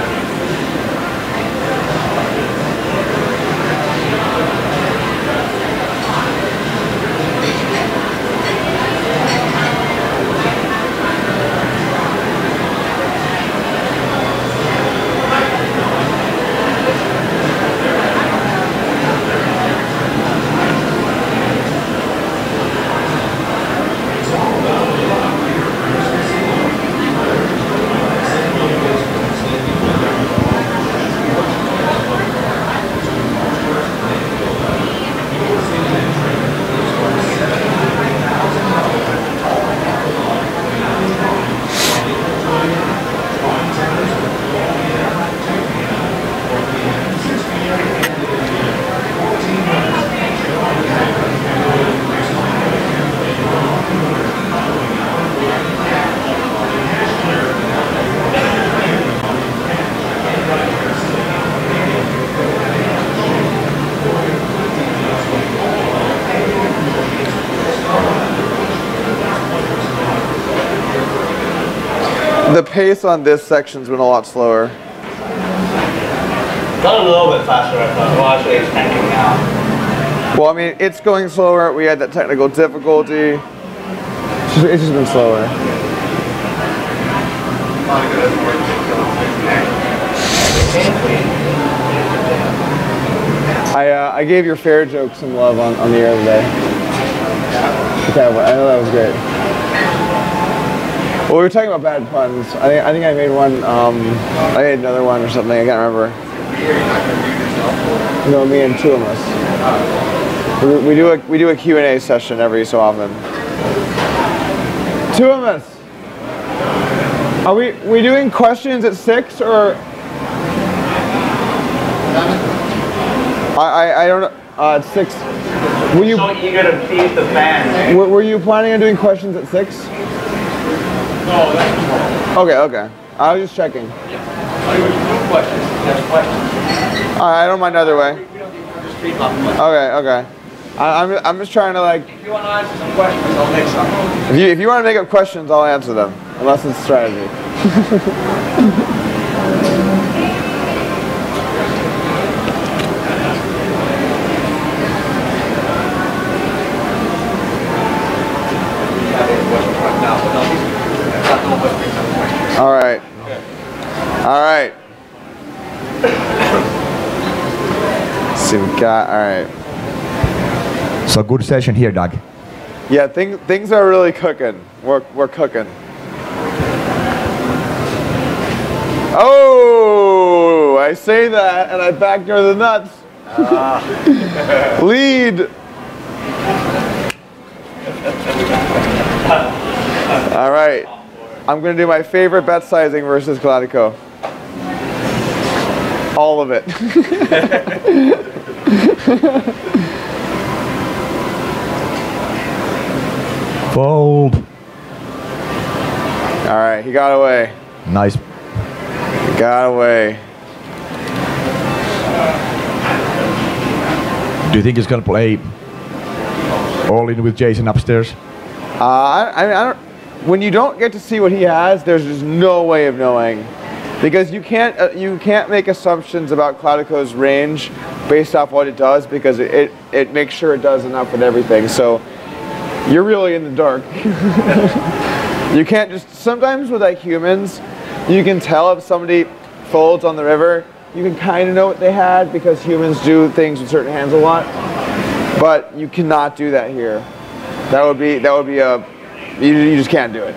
The pace on this section's been a lot slower. Got a little bit faster, I thought. Well, actually, it's tanking now. Well, I mean, it's going slower. We had that technical difficulty. It's just been slower. I gave your fair joke some love on the air today. Okay, I know that was great. Well, we were talking about bad puns. I think I made one. I made another one or something. I can't remember. No, me and two of us. We do a Q&A session every so often. Two of us. Are we doing questions at 6 or? I don't know. At 6. Were you So eager to please the fans. were you planning on doing questions at 6? No, that's Okay. I was just checking. no questions. That's questions. I don't mind either way. We don't need to just feedback. Okay. I'm just trying to like. If you want to answer some questions, I'll make some. If you want to make up questions, I'll answer them, unless it's strategy. All right. See, we got. All right. So good session here, Doug. Yeah, things are really cooking. We're cooking. Oh, I say that and I backdoor the nuts. Lead. All right. I'm going to do my favorite bet sizing versus Kaladico. All of it. Fold. All right, he got away. Nice. Got away. Do you think he's gonna play all in with Jason upstairs? I don't. When you don't get to see what he has, there's just no way of knowing, because you can't make assumptions about Kaladico's range based off what it does, because it makes sure it does enough with everything. So you're really in the dark. You can't just. Sometimes with like humans, you can tell if somebody folds on the river. You can kind of know what they had because humans do things with certain hands a lot, but you cannot do that here. That would be a. You just can't do it.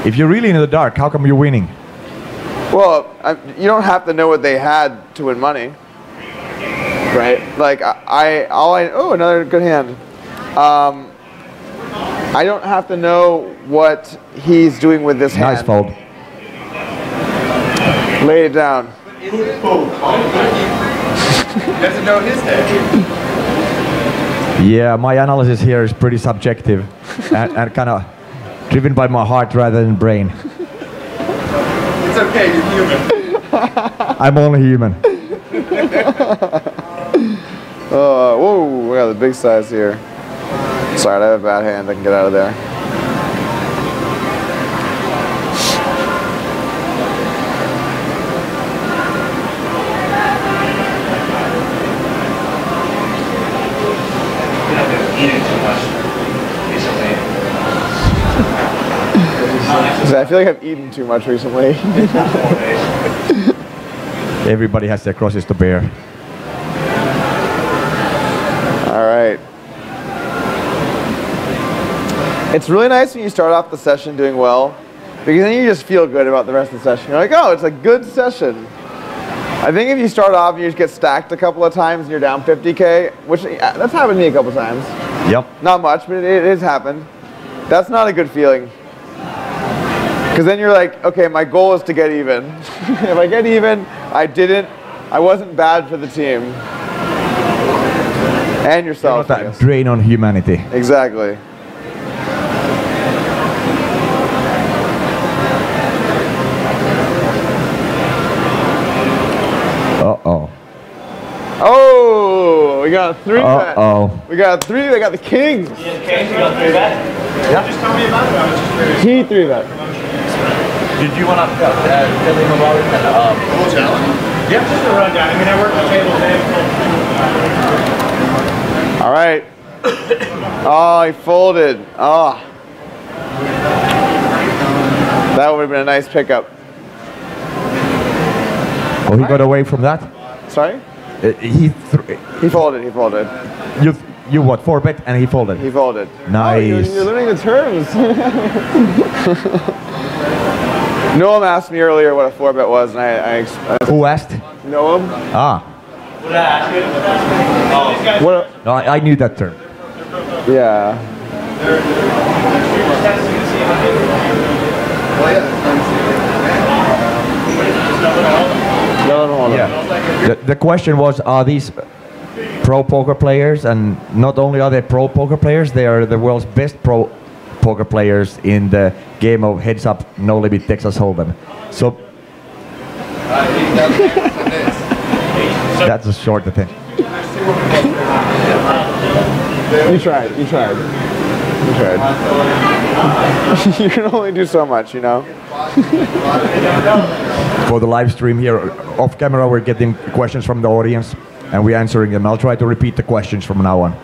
If you're really in the dark, how come you're winning? Well, you don't have to know what they had to win money, right? Like oh, another good hand. I don't have to know what he's doing with this hand. Nice fold. Lay it down. He doesn't know his head. Yeah, my analysis here is pretty subjective and kind of driven by my heart rather than brain. It's okay, you're human. I'm only human. Whoa, we got the big size here. Sorry, I have a bad hand. I can get out of there. I feel like I've eaten too much recently. Everybody has their crosses to bear. All right. It's really nice when you start off the session doing well, because then you just feel good about the rest of the session. You're like, oh, it's a good session. I think if you start off and you just get stacked a couple of times and you're down 50K, which that's happened to me a couple times. Yep. Not much, but it has happened. That's not a good feeling. Because then you're like, okay, my goal is to get even. If I get even, I wasn't bad for the team. And yourself. Not that drain on humanity. Exactly. Uh-oh. Oh, we got a 3-bet. Uh-oh. We got a 3, they got the kings. Okay, you got 3-bet? Just tell me about it. I was just curious. He 3-bet. Did you want to tell him about it? The whole challenge? Yeah, just a rundown. I mean, I work the table today. All right. Oh, he folded. Oh. That would have been a nice pickup. Oh, he got away from that? Sorry? He folded, he folded. You what, 4-bet and he folded? He folded. Nice. Oh, you're learning the terms. Noam asked me earlier what a 4-bet was, and I Who asked? Noam. Ah. Would I ask you? Oh, What No, I knew that term. yeah. Well, yeah, No, hold on. Yeah. The question was, are these pro poker players? And not only are they pro poker players, they are the world's best pro poker players in the game of Heads Up No Limit Texas Hold'em. So that's a short attention. You tried. You tried. You can only do so much, you know. For the live stream here, off camera, we're getting questions from the audience, and we're answering them. I'll try to repeat the questions from now on.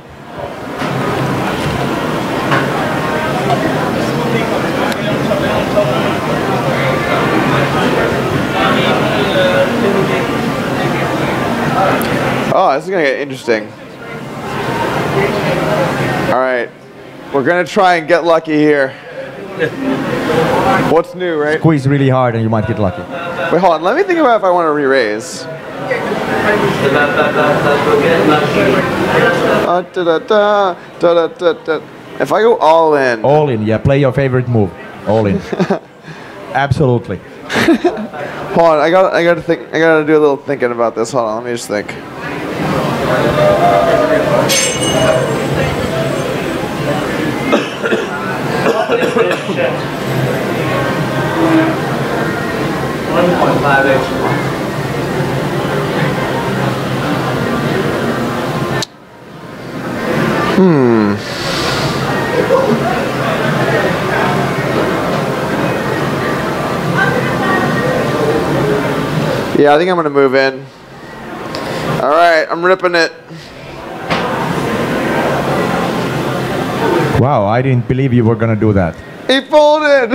Oh, this is gonna get interesting. All right, we're gonna try and get lucky here. What's new, right? Squeeze really hard and you might get lucky. Wait, hold on. Let me think about if I want to re-raise. If I go all in. All in, yeah. Play your favorite move. All in. Absolutely. Hold on. I gotta think. I gotta do a little thinking about this. Hold on. Let me just think. Yeah, I think I'm gonna move in. All right, I'm ripping it. Wow, I didn't believe you were gonna do that. He folded.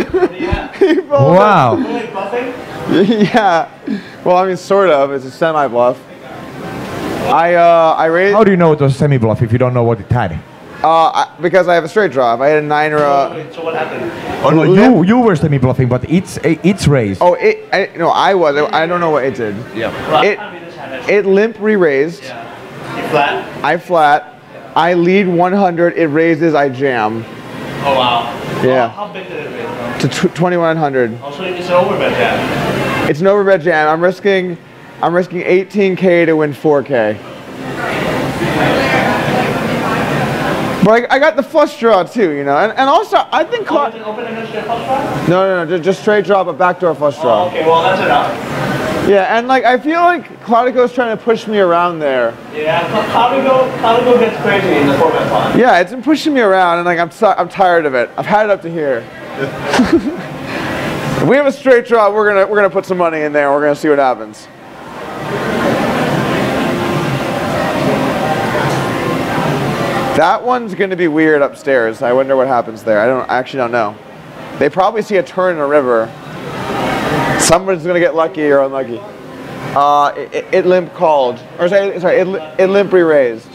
He folded. Wow. Yeah. Well, I mean, sort of. It's a semi-bluff. I raised. How do you know it was a semi-bluff if you don't know what it had? Because I have a straight draw. If I had a 9 or a. So what happened? Oh, no, you were semi-bluffing, but it's raised. Oh, no, I was. I don't know what it did. Yeah. It limp re-raised. Yeah. You flat? I flat. I lead 100. It raises. I jam. Oh wow. Yeah. How big did it raise? To 2100. Also, it's an overbet jam. It's an overbet jam. I'm risking 18K to win 4K. But I got the flush draw too, you know, and also I think. Open against your flush draw? No, just straight draw, but backdoor flush draw. Oh, okay, well that's enough. Yeah, and like I feel like Claudico's trying to push me around there. Yeah, Claudico gets crazy in the 4-bet pot. Yeah, it's been pushing me around, and like I'm tired of it. I've had it up to here. If we have a straight draw, we're gonna put some money in there. We're gonna see what happens. That one's gonna be weird upstairs. I wonder what happens there. I actually don't know. They probably see a turn in a river. Someone's gonna get lucky or unlucky. It limp called, or sorry, it limp re-raised.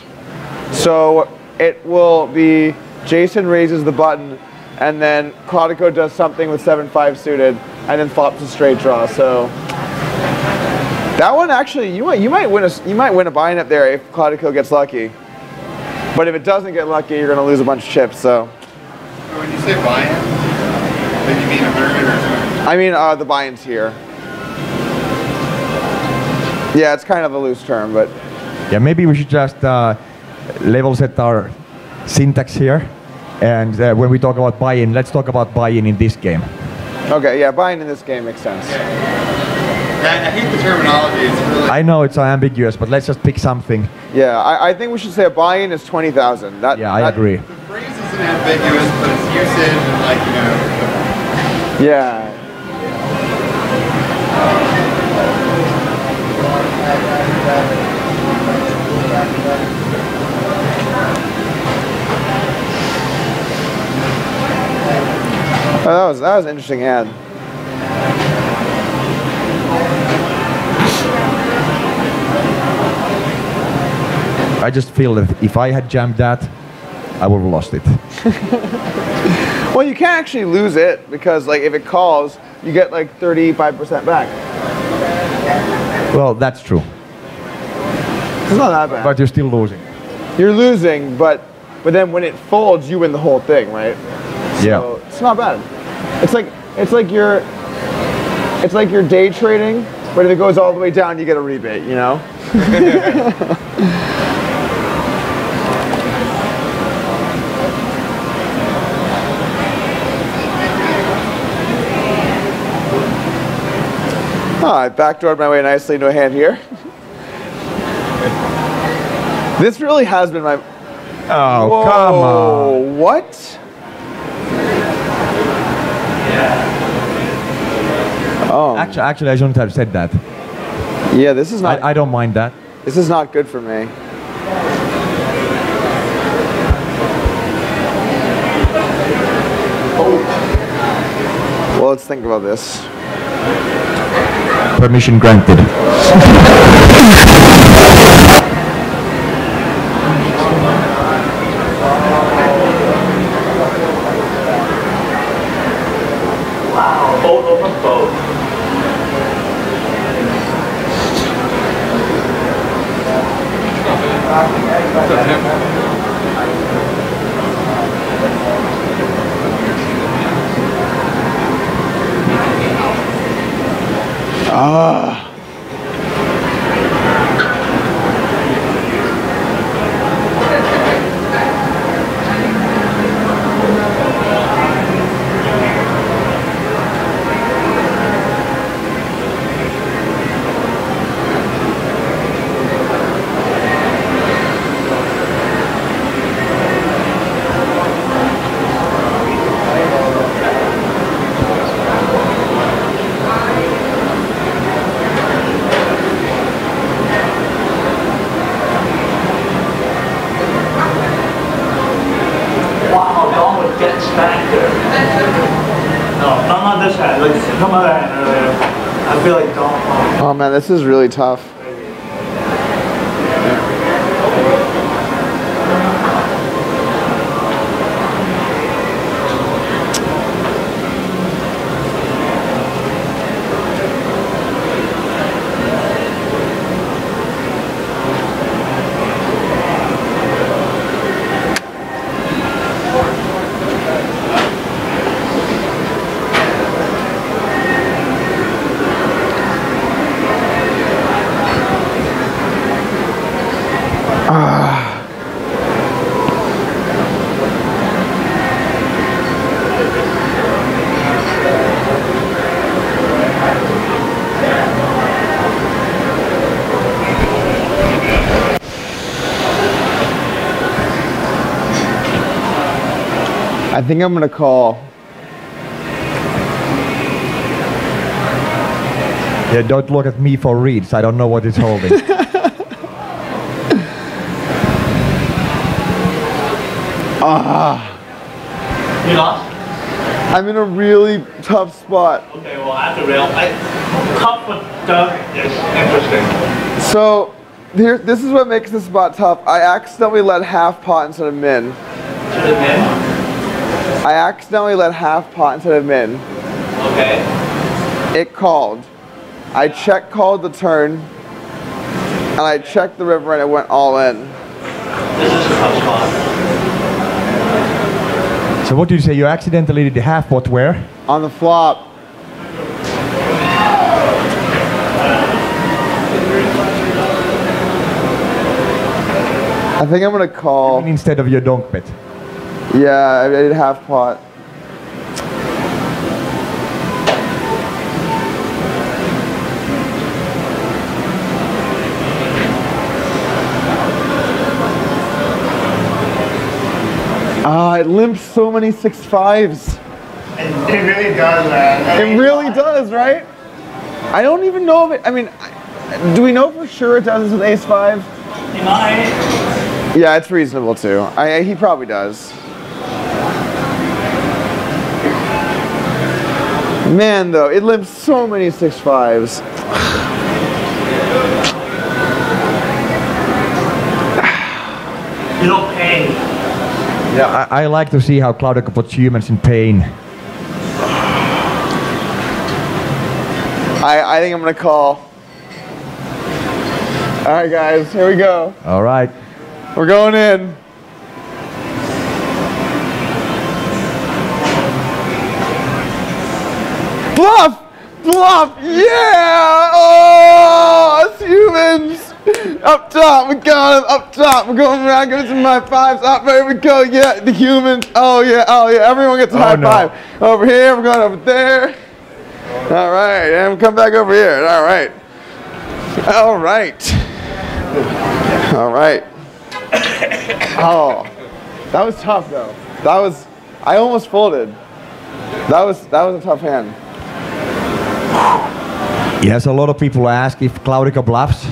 So it will be Jason raises the button, and then Claudico does something with 7-5 suited, and then flops a straight draw. So that one actually, you might win a buy-in up there if Claudico gets lucky. But if it doesn't get lucky, you're gonna lose a bunch of chips. So. When you say buy-in, then you mean a burger or something? I mean the buy-ins here. Yeah, it's kind of a loose term, but. Yeah, maybe we should just level set our syntax here. And when we talk about buy-in, let's talk about buy-in in this game. Okay, yeah, buy-in in this game makes sense. Yeah, I hate the terminology. It's really. I know it's ambiguous, but let's just pick something. Yeah, I think we should say a buy-in is 20,000. Yeah, I agree. The phrase isn't ambiguous, but its usage and like, you know. Yeah. Oh, that was an interesting ad. I just feel that if I had jammed that, I would have lost it. Well, you can't actually lose it because, like, if it calls, you get like 35% back. Well, that's true. It's not that bad. But you're still losing. You're losing, but then when it folds, you win the whole thing, right? Yeah. So it's not bad. It's like you're day trading, but if it goes all the way down, you get a rebate. You know. Oh, I backdoored my way nicely into a hand here. This really has been my... Oh, Whoa, come on. What? Oh. Actually, I shouldn't have said that. Yeah, this is not... I don't mind that. This is not good for me. Well, let's think about this. Permission granted. Wow, boat over boat. Ah. Wow, Dawn was getting smacked there. No, not this hand, like some other hand earlier. I feel like Dawn. Oh man, this is really tough. I think I'm gonna call. Yeah, don't look at me for reads. I don't know what it's holding. You lost? I'm in a really tough spot. Okay, well, after rail, tough with Doug is interesting. So, here, this is what makes this spot tough. I accidentally let half pot instead of min. To the min? I accidentally let half pot instead of min. Okay. It called. I check called the turn, and I checked the river, and it went all in. This is a tough spot. So what did you say? You accidentally did half pot where? On the flop. I think I'm gonna call. Instead of your donk bet. Yeah, I did half pot. It limps so many 6-5s. It really does, man. It really does, right? I don't even know if it. I mean, do we know for sure it does this with ace five? He might. Yeah, it's reasonable too. He probably does. Man, though, it limps so many 6-5s. You don't pay. Yeah, I like to see how Claudico puts humans in pain. I think I'm gonna call. All right, guys, here we go. All right. We're going in. Bluff! Bluff! Yeah! Oh, us humans! Up top, we got him. Up top, we're going around, giving some high fives. Up there we go. Yeah, the humans. Oh yeah, oh yeah. Everyone gets a high five. Over here, we're going over there. All right, and we'll come back over here. All right. All right. All right. Oh, that was tough though. I almost folded. That was a tough hand. Yes, a lot of people ask if Claudico bluffs.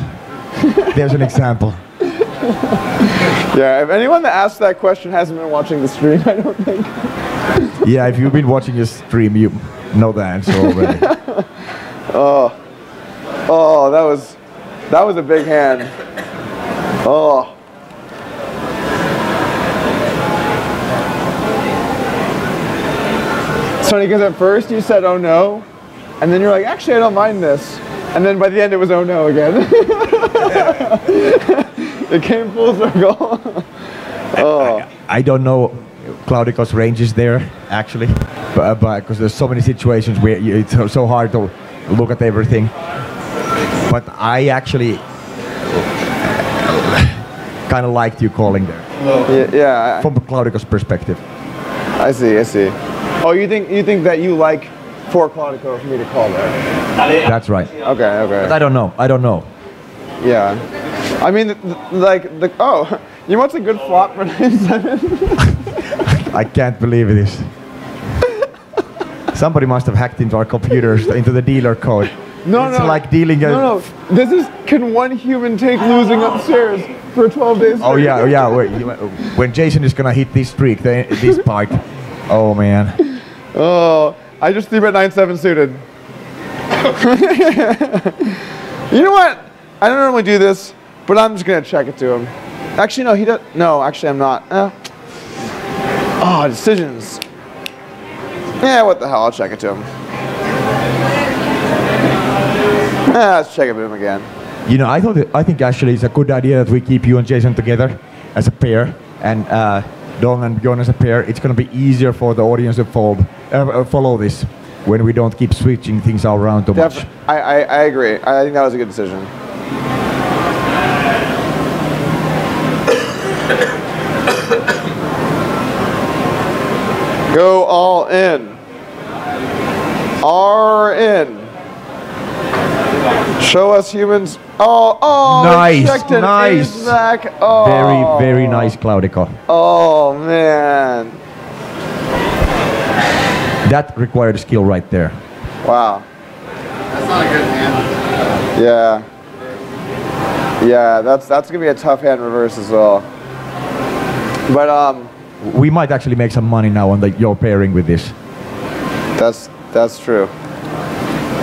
There's an example. Yeah, if anyone that asked that question hasn't been watching the stream, I don't think. Yeah, if you've been watching your stream, you know the answer already. Oh, that was a big hand. Oh. It's funny because at first you said, oh no, and then you're like, actually I don't mind this. And then by the end it was, oh no again. It came full circle. Oh. I don't know Claudico's ranges there, actually, but because there's so many situations where it's so hard to look at everything. But I actually kind of liked you calling there. Yeah. From Claudico's perspective. I see. Oh, you think that you like for Claudico for me to call there? That's right. Okay. But I don't know. Yeah. I mean, oh, you want a good flop for 9-7? I can't believe this. Somebody must have hacked into our computers, into the dealer code. No. It's like dealing a... No. This is, can one human take losing upstairs for 12 days? Oh, yeah. When Jason is gonna hit this streak, this part. Oh, man. Oh, I just threw at 9-7 suited. You know what? I don't normally do this, but I'm just gonna check it to him. Actually, no, he does. No, actually, I'm not. Oh, decisions. Yeah, what the hell? I'll check it to him. Let's check it with him again. You know, I think actually it's a good idea that we keep you and Jason together as a pair, and Dong and Bjorn as a pair. It's gonna be easier for the audience to follow this when we don't keep switching things around too much. I agree. I think that was a good decision. Go all in. R in. Show us humans. Oh, nice. Back. Oh. Very nice, Claudico. Oh man. That required skill right there. Wow. That's not a good hand. Yeah, that's gonna be a tough hand reverse as well. But we might actually make some money now on your pairing with this. That's true.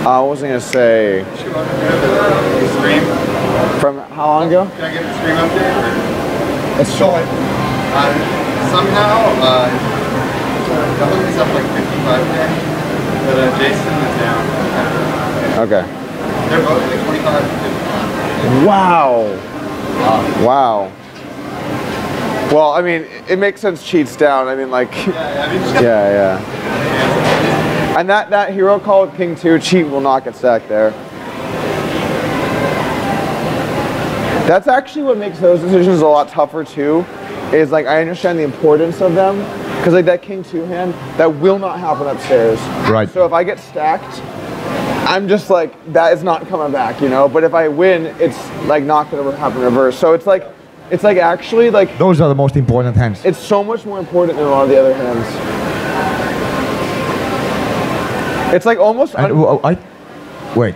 I was gonna say. Stream. From how long ago? Can I get the stream up there? Let's show it. Somehow, Douglas is up like 55K, but Jason is down. Okay. They're both like 25 to 55. Wow. Wow. Well, I mean, it makes sense cheats down. I mean, like, yeah. And that hero call with King 2, cheat will not get stacked there. That's actually what makes those decisions a lot tougher too, is like, I understand the importance of them, because like that King 2 hand, that will not happen upstairs. Right. So if I get stacked, I'm just like, that is not coming back, you know? But if I win, it's like not gonna happen reverse. So it's like actually like... Those are the most important hands. It's so much more important than a lot of the other hands. Wait.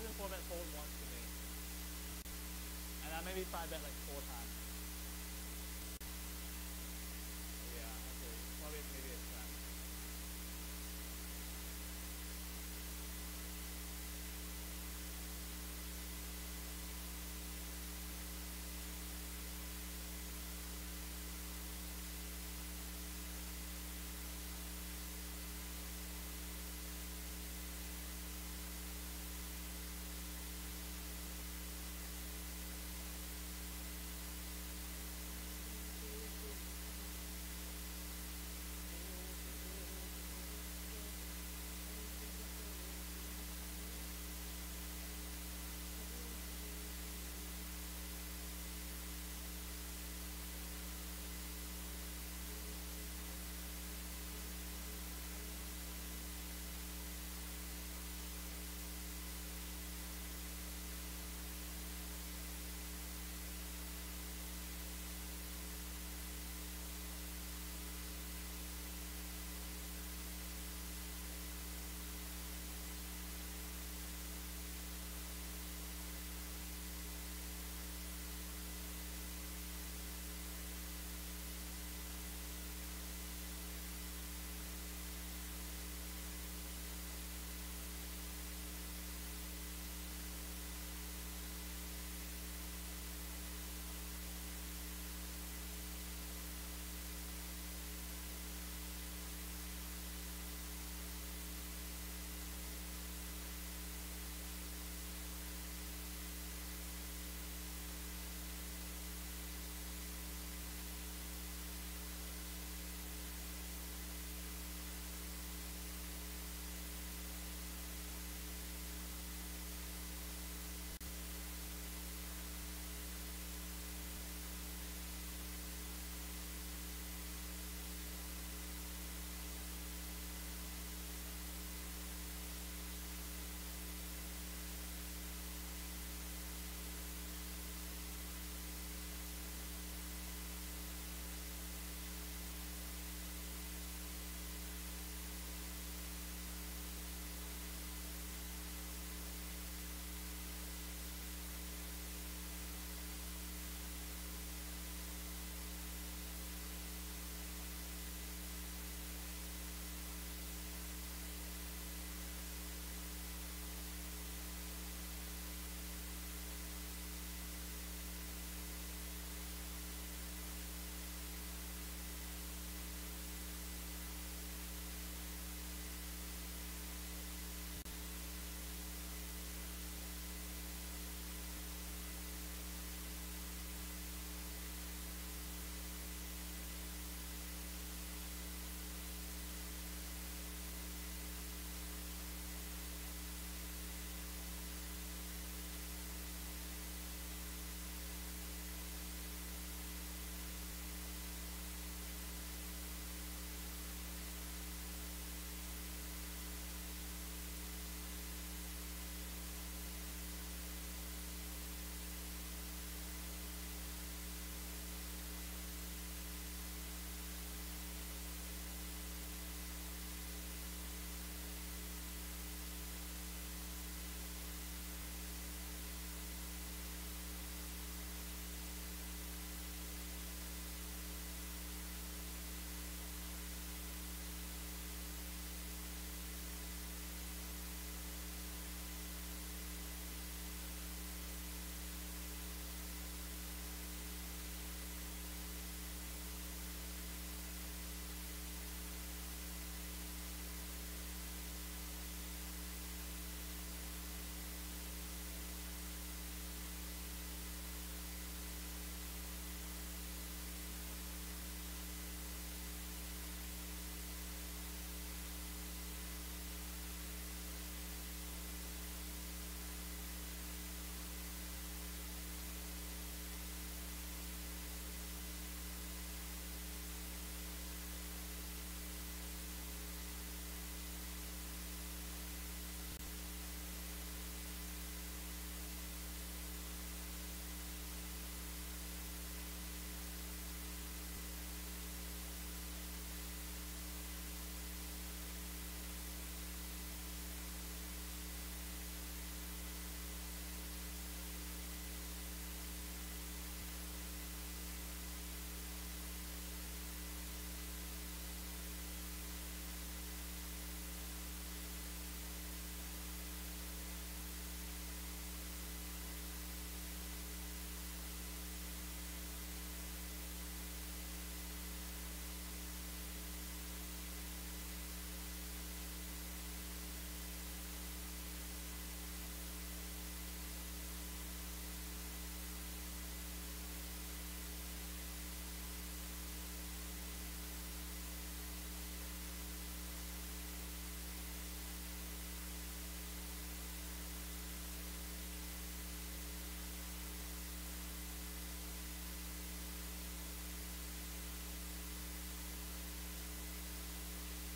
hasn't 4-bet fold once to me. And I maybe 5-bet like 4 times. Yeah, okay. Probably maybe a trap.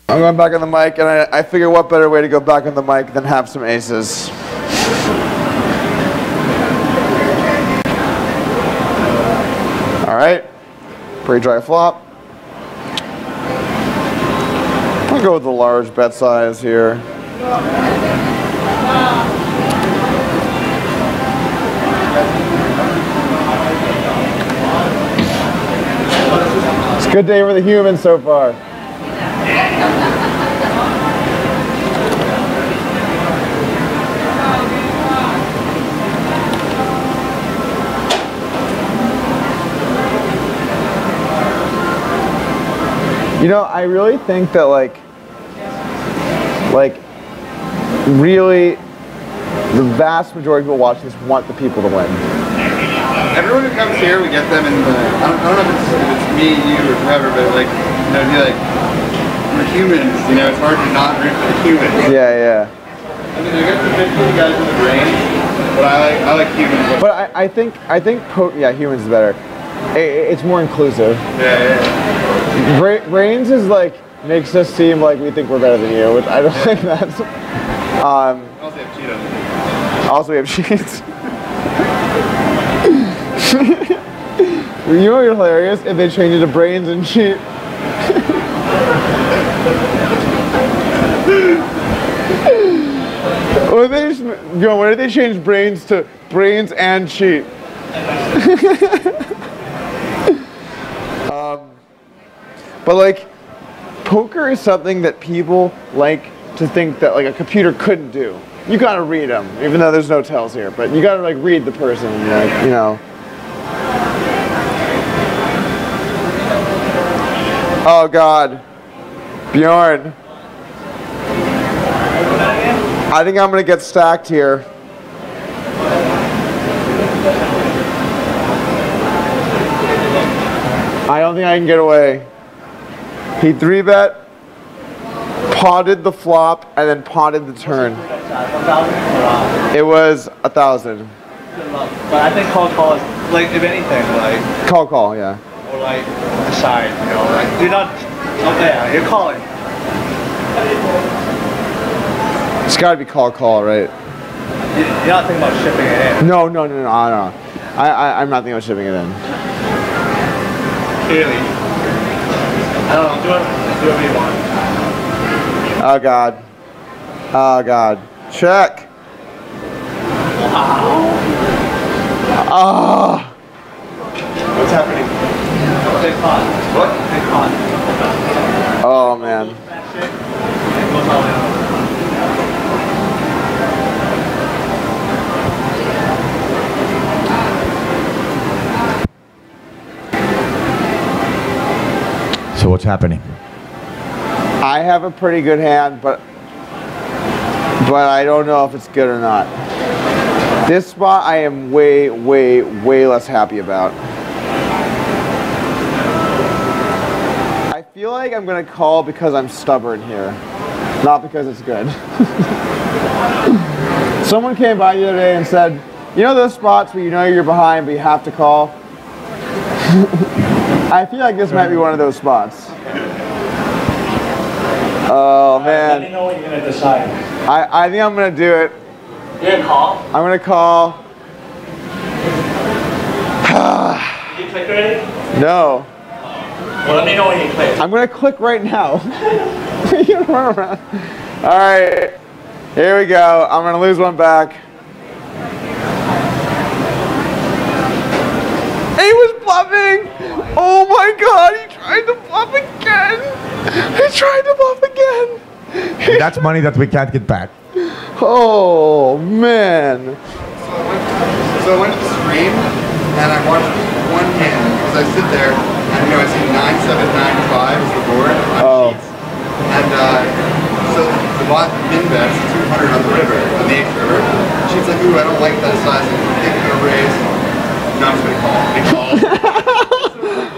I'm going back on the mic, and I figure what better way to go back on the mic than have some aces. All right, pretty dry flop. I'll go with the large bet size here. It's a good day for the humans so far. You know, I really think that really, the vast majority of people watching this want the people to win. Everyone who comes here, we get them in the, I don't know if it's me, you, or whoever, but like, you know, be like, we're humans, you know, it's hard to not root for the humans. Yeah. I mean, I got the 15 guys in the brain, but I like humans. But I think humans is better. It's more inclusive. Yeah. Brains is like, makes us seem like we think we're better than you, which I don't think that's... Also have Cheetos. Also we have cheats. You know what's hilarious? If they change it to brains and cheat. When did they change brains to brains and cheat? But like, poker is something that people like to think that like a computer couldn't do. You gotta read them, even though there's no tells here. But you gotta like read the person, like, you know. Oh God, Bjorn. I think I'm gonna get stacked here. I don't think I can get away. He 3-bet, potted the flop, and then potted the turn. It was 1,000. But I think call is, like, if anything, like... Call, yeah. Or like, decide, you know, like, you're not... Oh, yeah, you're calling. It's gotta be call, right? You're not thinking about shipping it in. No. I'm not thinking about shipping it in. Clearly. I don't know, do whatever you want. Oh God. Oh God. Check. Wow. Oh. What's happening? Big pot. What? Big pot. Oh man. It goes all in. So what's happening? I have a pretty good hand, but I don't know if it's good or not. This spot I am way less happy about. I feel like I'm gonna call because I'm stubborn here, not because it's good. Someone came by the other day and said, you know those spots where you know you're behind but you have to call? I feel like this might be one of those spots. Oh man. Let me know when you're gonna decide. I think I'm gonna do it. You're gonna call? I'm gonna call. Did you click already? No. Well, let me know when you click. I'm gonna click right now. You can run around. All right. Here we go. I'm gonna lose one back. He was bluffing! Oh my God, he tried to bluff again! He tried to bluff again! And that's money that we can't get back. Oh man! So I went to the stream and I watched one hand because I sit there and you know I see 9, 7, 9, 5 is the board on sheets. And so the bot min bets 200 on the river, on the 8th river. She's like, ooh, I don't like that size. I'm thinking of a raise. No, I'm just gonna call. They call.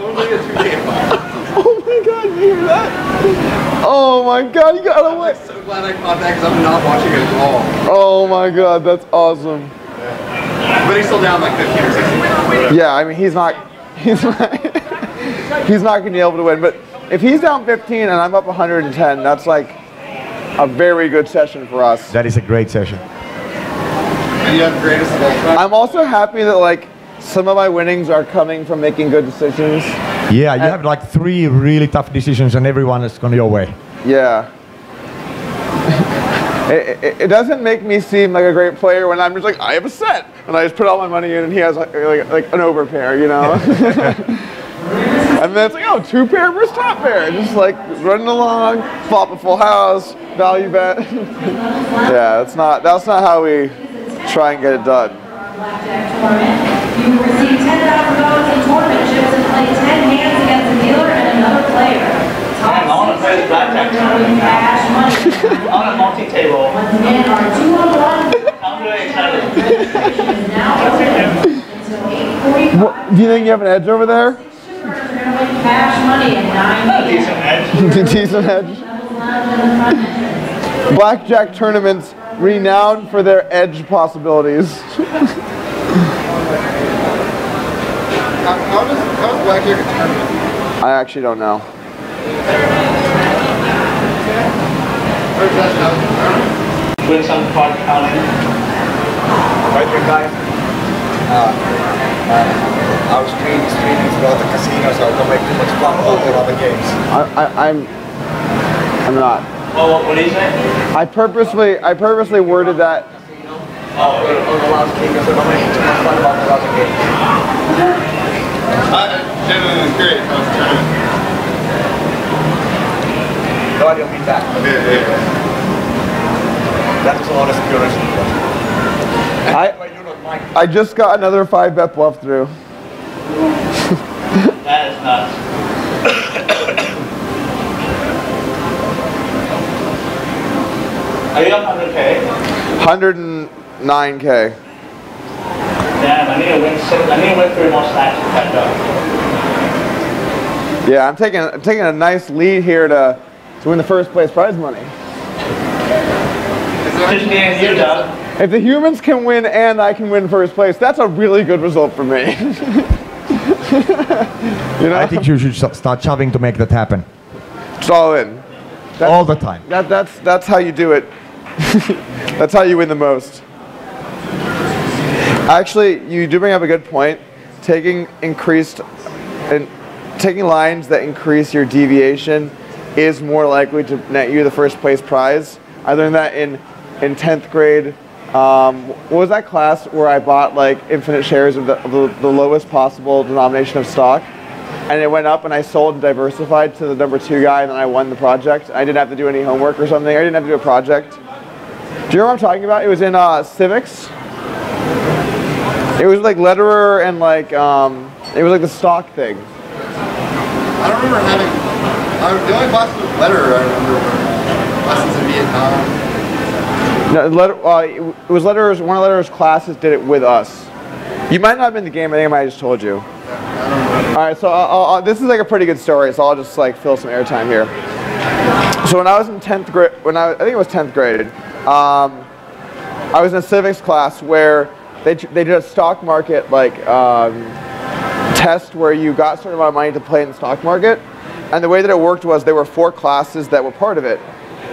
Only a 2K pot. Oh my God, you hear that? Oh my God, you got away. I'm so glad I caught that because I'm not watching it at all. Oh my God, that's awesome. But he's still down like 15 or 16. Yeah, I mean he's not gonna be able to win, but if he's down 15 and I'm up 110, that's like a very good session for us. That is a great session. And you have the greatest of all time. I'm also happy that like some of my winnings are coming from making good decisions. Yeah, you have like 3 really tough decisions and everyone is going your way. Yeah. It doesn't make me seem like a great player when I'm just like, I have a set, and I just put all my money in and he has like an overpair, you know? And then it's like, oh, 2 pair versus top pair. Just like running along, flop a full house, value bet. Yeah, that's not how we try and get it done. Blackjack tournament. You will receive $10,000 in tournament chips and play 10 hands against a dealer and another player. I want to play this blackjack tournament. Cash money. I want a multi-table. Once again, our 2-on-1 I'm really excited. registration is now open until 8:45. Do you think you have an edge over there? Shippers are going to win cash money in 9 Decent edge. Decent edge. Levels lounge in the front entrance. Blackjack tournaments renowned for their edge possibilities. How's Blackjack a tournament? I actually don't know. Where's that now? Win some card counting. Right here, guys. I was streaming throughout the casino, so don't make too much fun about the other games. I'm not. Well, what do you say? I purposely worded that. On the last game, so don't make too much fun about the other games. I'm genuinely curious how it's a tournament. No, I don't mean that. That was a lot of curiosity. I just got another 5-bet bluff through. That is nuts. Are you up 100K? 109K. Damn, I need to win 3 more stacks to catch up. Yeah, I'm taking a nice lead here to win the first place prize money. Just me and you, Doug. If the humans can win and I can win first place, that's a really good result for me. You know? I think you should start shoving to make that happen. It's all in. All the time. That's how you do it. That's how you win the most. Actually, you do bring up a good point. Taking lines that increase your deviation is more likely to net you the first place prize. I learned that in 10th grade. What was that class where I bought like infinite shares of the lowest possible denomination of stock, and it went up and I sold and diversified to the number 2 guy, and then I won the project. I didn't have to do any homework or something. I didn't have to do a project. Do you know what I'm talking about? It was in civics. It was like letterer and like it was like the stock thing. I don't remember having. The only class was letterer. I remember lessons in Vietnam. No, it was letterers. One of letterers' classes did it with us. You might not have been in the game. I think I might have just told you. All right, so this is like a pretty good story. So I'll just like fill some airtime here. So when I was in 10th grade, I think it was 10th grade, I was in a civics class where they did a stock market like test where you got a certain amount of money to play in the stock market, and the way that it worked was there were 4 classes that were part of it,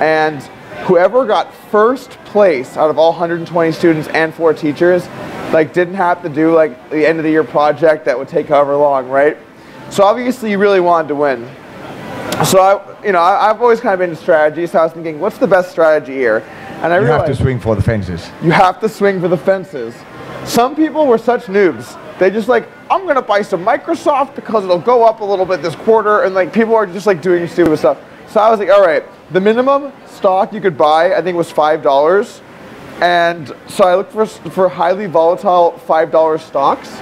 and whoever got first place out of all 120 students and 4 teachers, like didn't have to do like the end of the year project that would take however long, right? So obviously you really wanted to win. So I've always kind of been into strategy, so I was thinking, what's the best strategy here? And I realized You have to swing for the fences. you have to swing for the fences. Some people were such noobs. They just like, I'm gonna buy some Microsoft because it'll go up a little bit this quarter, and like people are just like doing stupid stuff. So I was like, all right, the minimum stock you could buy, I think, was $5. And so I looked for highly volatile $5 stocks.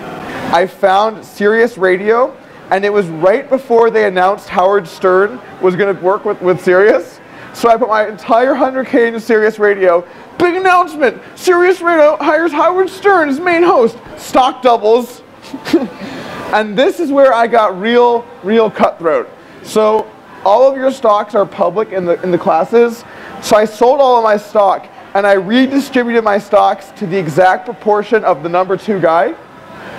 I found Sirius Radio, and it was right before they announced Howard Stern was gonna work with Sirius. So I put my entire 100K into Sirius Radio. Big announcement! Sirius Radio hires Howard Stern as main host. Stock doubles. And this is where I got real cutthroat. So all of your stocks are public in the classes. So I sold all of my stock, and I redistributed my stocks to the exact proportion of the number 2 guy.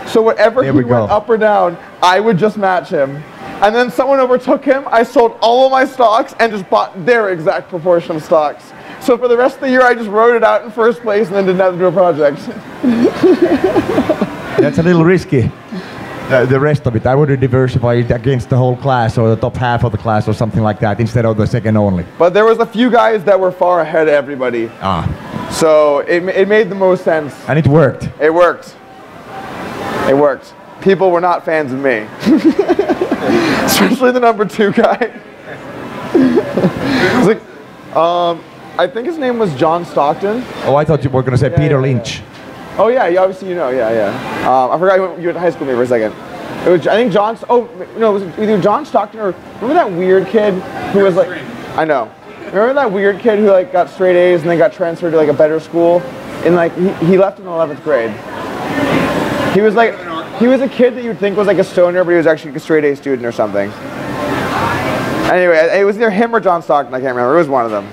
So whatever he went up or down, I would just match him. And then someone overtook him. I sold all of my stocks and just bought their exact proportion of stocks. So for the rest of the year, I just wrote it out in first place and then didn't have to do a project. That's a little risky. The rest of it, I would have diversified against the whole class or the top half of the class or something like that instead of the second only. But there was a few guys that were far ahead of everybody. So it made the most sense. And it worked. It worked. It worked. People were not fans of me. Especially the number 2 guy. It's like, I think his name was John Stockton. Oh, I thought you were going to say Peter Lynch. Oh yeah, obviously you know, yeah. I forgot you went to high school with me for a second. It was, I think John. Oh no, it was either John Stockton or remember that weird kid who was like, I know. Remember that weird kid who like got straight A's and then got transferred to like a better school, and like he left in 11th grade. He was like, he was a kid that you'd think was like a stoner, but he was actually like a straight A student or something. Anyway, it was either him or John Stockton. I can't remember. It was one of them.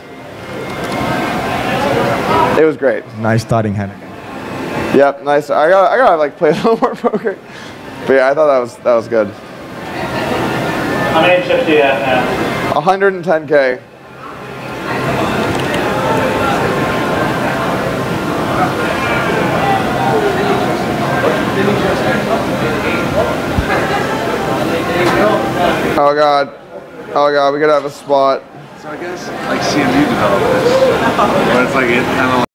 It was great. Nice starting hand again. Yep, nice. I gotta like play a little more poker. But yeah, I thought that was good. How many chips do you have now? 110K. Oh god. Oh god, we gotta have a spot. So I guess like CMU developed this, but it's like it's kind of like